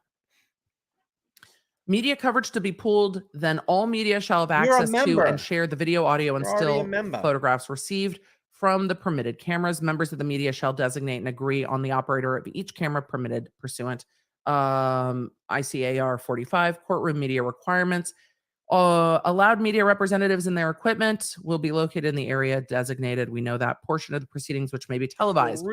Media coverage to be pooled, then all media shall have access to and share the video, audio, and still photographs received from the permitted cameras. Members of the media shall designate and agree on the operator of each camera permitted pursuant ICAR 45, courtroom media requirements. Allowed media representatives and their equipment will be located in the area designated. We know that portion of the proceedings, which may be televised.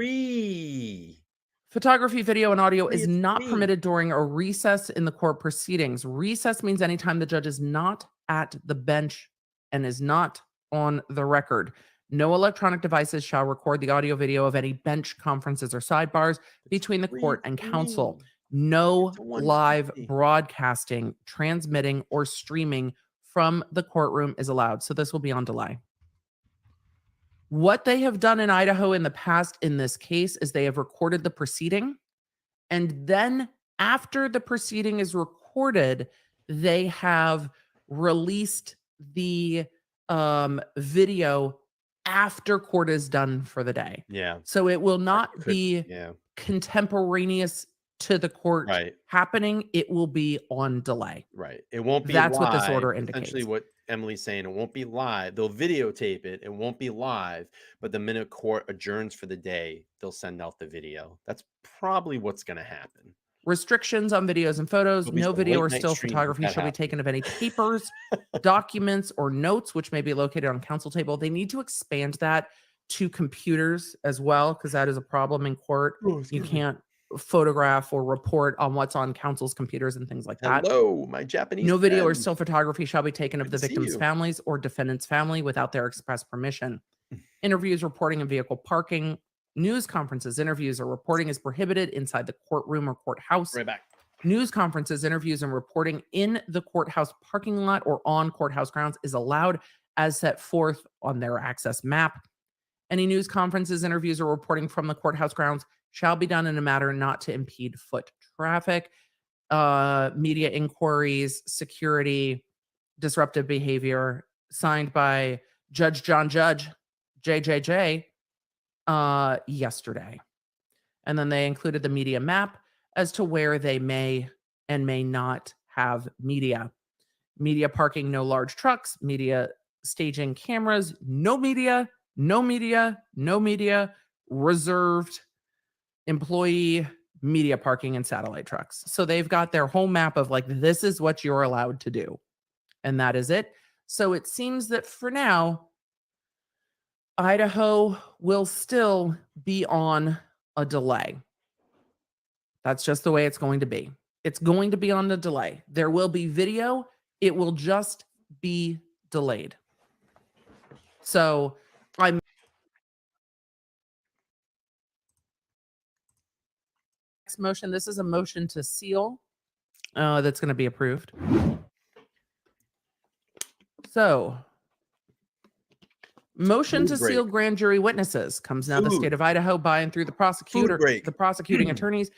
Photography, video, and audio is not permitted during a recess in the court proceedings. Recess means anytime the judge is not at the bench and is not on the record. No electronic devices shall record the audio video of any bench conferences or sidebars between the court and counsel. No live broadcasting, transmitting, or streaming from the courtroom is allowed. So this will be on delay. What they have done in Idaho in the past in this case is they have recorded the proceeding. And then after the proceeding is recorded, they have released the video after court is done for the day. Yeah. So it will not be contemporaneous to the court happening. It will be on delay. Right. It won't be That's live. what this order indicates. Essentially what Emily's saying, it won't be live. They'll videotape it. It won't be live. But the minute court adjourns for the day, they'll send out the video. That's probably what's going to happen. Restrictions on videos and photos. No video or still photography shall be taken of any papers, documents, or notes which may be located on counsel table. They need to expand that to computers as well, because that is a problem in court. You can't photograph or report on what's on counsel's computers and things like that. Hello, my Japanese No video or friend. still photography shall be taken of Good the to see victim's you. families or defendant's family without their express permission. Interviews, reporting, and vehicle parking. News conferences, interviews, or reporting is prohibited inside the courtroom or courthouse. Right back. News conferences, interviews, and reporting in the courthouse parking lot or on courthouse grounds is allowed as set forth on their access map. Any news conferences, interviews, or reporting from the courthouse grounds shall be done in a manner not to impede foot traffic. Media inquiries, security, disruptive behavior, signed by Judge John Judge, JJJ, yesterday. And then they included the media map as to where they may and may not have media. Media parking, no large trucks, media staging cameras, no media, no media, no media, reserved employee media parking and satellite trucks. So they've got their whole map of like, this is what you're allowed to do. And that is it. So it seems that for now, Idaho will still be on a delay. That's just the way it's going to be. It's going to be on the delay. There will be video. It will just be delayed. So I'm next motion. This is a motion to seal that's going to be approved. So motion to seal grand jury witnesses comes now the state of Idaho by and through the prosecuting attorneys.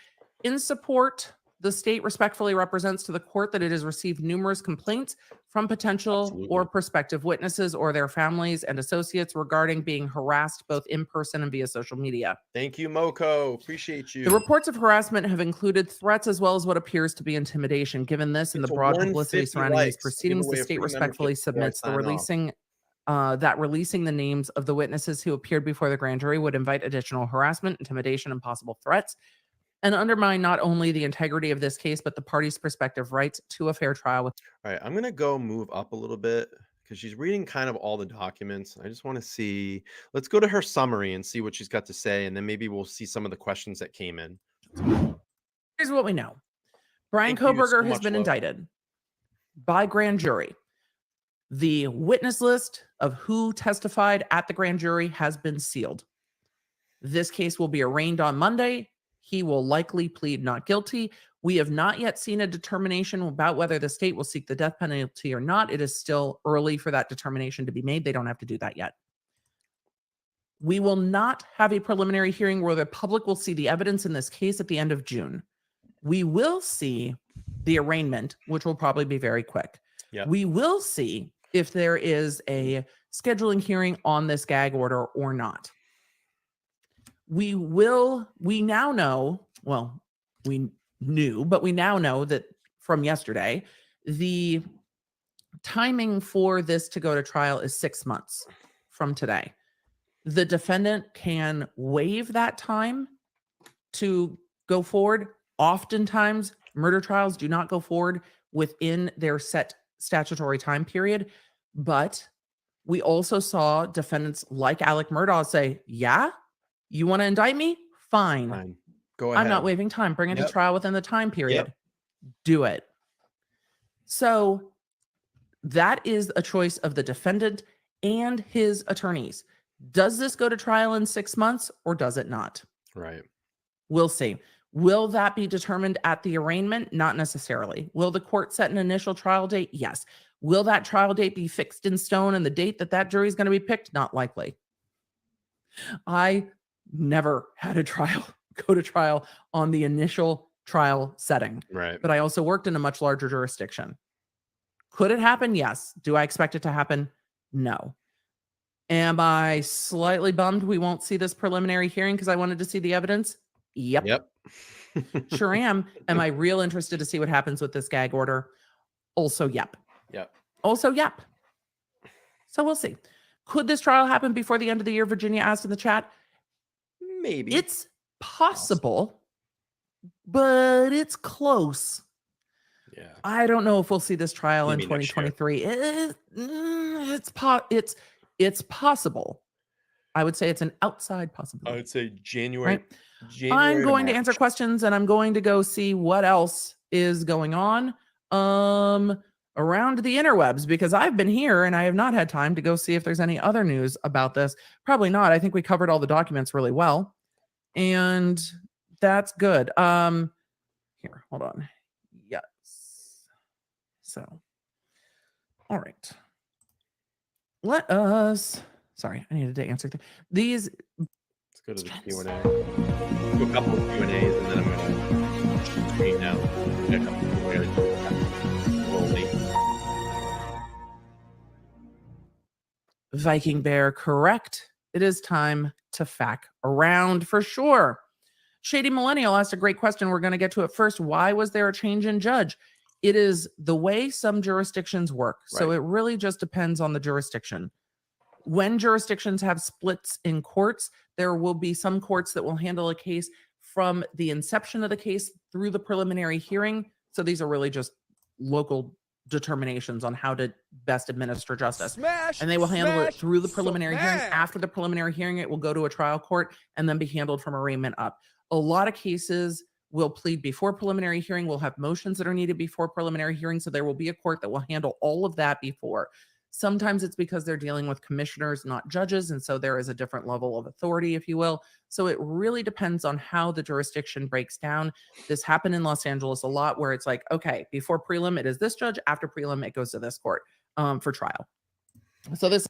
In support, the state respectfully represents to the court that it has received numerous complaints from potential or prospective witnesses or their families and associates regarding being harassed both in person and via social media. Thank you, Moko. Appreciate you. The reports of harassment have incled threats as well as what appears to be intimidation. Given this and the broad publicity surrounding these proceedings, the state respectfully submits the releasing the names of the witnesses who appeared before the grand jury would invite additional harassment, intimidation, and possible threats, and undermine not only the integrity of this case, but the parties' prospective rights to a fair trial. All right, I'm going to go move up a little bit because she's reading kind of all the documents. I just want to see. Let's go to her summary and see what she's got to say, and then maybe we'll see some of the questions that came in. Here's what we know. Bryan Kohberger has been indicted by grand jury. The witness list of who testified at the grand jury has been sealed. This case will be arraigned on Monday. He will likely plead not guilty. We have not yet seen a determination about whether the state will seek the death penalty or not. It is still early for that determination to be made. They don't have to do that yet. We will not have a preliminary hearing where the public will see the evidence in this case at the end of June. We will see the arraignment, which will probably be very quick. Yep. We will see if there is a scheduling hearing on this gag order or not. We now know, well, we knew, but we now know that from yesterday, the timing for this to go to trial is 6 months from today. The defendant can waive that time to go forward, Oftentimes, murder trials do not go forward within their set statutory time period, but we also saw defendants like Alec Murdaugh say, yeah, you want to indict me? Fine. Fine. Go I'm ahead. not waiving time. Bring it to Yep. trial within the time period. Yep. Do it. So that is a choice of the defendant and his attorneys. Does this go to trial in 6 months or does it not? Right. We'll see. Will that be determined at the arraignment? Not necessarily. Will the court set an initial trial date? Yes. Will that trial date be fixed in stone and the date that that jury is going to be picked? Not likely. I never had a trial go to trial on the initial trial setting, Right. but I also worked in a much larger jurisdiction. Could it happen? Yes. Do I expect it to happen? No. Am I slightly bummed we won't see this preliminary hearing because I wanted to see the evidence? Yep. Yep. Sure am. Am I real interested to see what happens with this gag order? Also, yep. Yep. Also, yep. So we'll see. Could this trial happen before the end of the year? Virginia asked in the chat. Maybe. It's possible, but it's close. Yeah. I don't know if we'll see this trial Maybe in next year. 2023. It's possible. I would say it's an outside I possibility. would say January. Right? January I'm going to March. answer questions and I'm going to go see what else is going on around the interwebs because I've been here and I have not had time to go see if there's any other news about this. Probably not. I think we covered all the documents really well. And that's good. Here, hold on. Yes. So, all right. Let us, sorry, I needed to answer these. Let's go to the Q&A. Do a couple of Q&As and then I'm going to screen now. A couple of Viking Bear, correct. It is time to fact around for sure. Shady Millennial asked a great question. We're going to get to it first. Why was there a change in judge? It is the way some jurisdictions work. So Right. it really just depends on the jurisdiction. When jurisdictions have splits in courts, there will be some courts that will handle a case from the inception of the case through the preliminary hearing. So these are really just local determinations on how to best administer justice. And they will handle it through the preliminary hearing. After the preliminary hearing, it will go to a trial court and then be handled from arraignment up. A lot of cases will plead before preliminary hearing. We'll have motions that are needed before preliminary hearing. So there will be a court that will handle all of that before. Sometimes it's because they're dealing with commissioners, not judges. And so there is a different level of authority, if you will. So it really depends on how the jurisdiction breaks down. This happened in Los Angeles a lot where it's like, okay, before prelim, it is this judge. After prelim, it goes to this court for trial. So this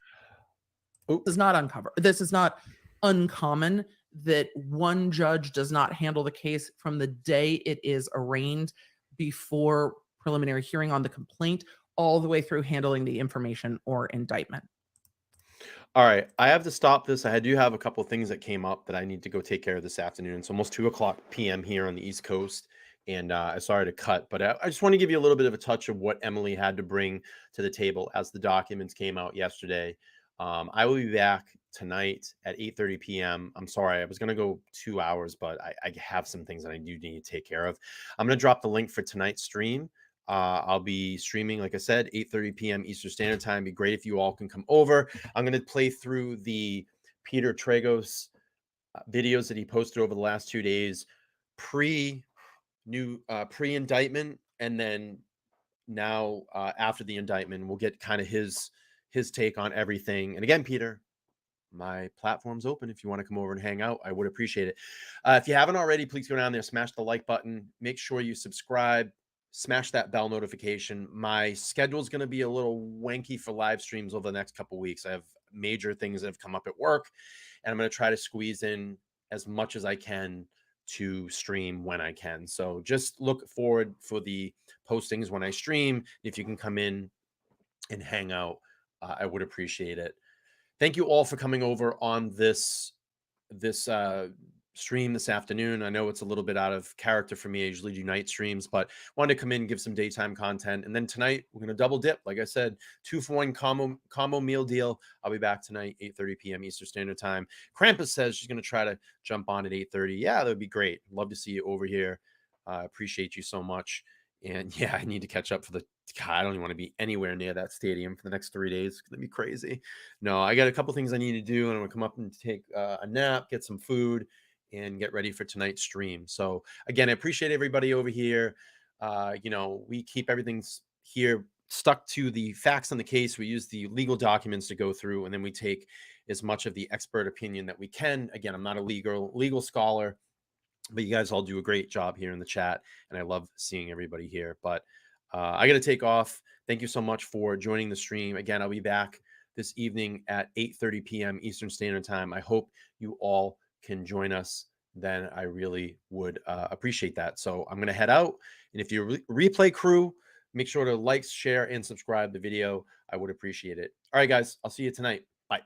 is not uncovered. This is not uncommon that one judge does not handle the case from the day it is arraigned before preliminary hearing on the complaint all the way through handling the information or indictment. All right. I have to stop this. I do have a couple of things that came up that I need to go take care of this afternoon. It's almost 2:00 p.m. here on the East Coast. And I'm sorry to cut, but I just want to give you a little bit of a touch of what Emily had to bring to the table as the documents came out yesterday. I will be back tonight at 8:30 p.m. I'm sorry, I was going to go 2 hours, but I have some things that I do need to take care of. I'm going to drop the link for tonight's stream. I'll be streaming, like I said, 8:30 p.m. Eastern Standard Time. It'd be great if you all can come over. I'm going to play through the Peter Tragos videos that he posted over the last 2 days, pre-indictment, and then now after the indictment. We'll get kind of his take on everything. And again, Peter, my platform's open. If you want to come over and hang out, I would appreciate it. If you haven't already, please go down there, smash the like button, make sure you subscribe, smash that bell notification. My schedule is going to be a little wanky for live streams over the next couple of weeks. I have major things that have come up at work, and I'm going to try to squeeze in as much as I can to stream when I can. So just look forward for the postings when I stream. If you can come in and hang out, I would appreciate it. Thank you all for coming over on this stream this afternoon. I know it's a little bit out of character for me. I usually do night streams, but wanted to come in and give some daytime content. And then tonight we're going to double dip. Like I said, 2-for-1 combo meal deal. I'll be back tonight, 8:30 p.m. Eastern Standard Time. Krampus says she's going to try to jump on at 8:30. Yeah, that would be great. Love to see you over here. I appreciate you so much. And yeah, I need to catch up for the. God, I don't even want to be anywhere near that stadium for the next 3 days. It's gonna be crazy. No, I got a couple things I need to do, and I'm gonna come up and take a nap, get some food, and get ready for tonight's stream. So again, I appreciate everybody over here. You know, we keep everything here stuck to the facts on the case. We use the legal documents to go through, and then we take as much of the expert opinion that we can. Again, I'm not a legal scholar, but you guys all do a great job here in the chat, and I love seeing everybody here. But I got to take off. Thank you so much for joining the stream. Again, I'll be back this evening at 8:30 p.m. Eastern Standard Time. I hope you all can join us. Then I really would appreciate that. So I'm going to head out. And if you're replay crew, make sure to like, share, and subscribe the video. I would appreciate it. All right, guys, I'll see you tonight. Bye.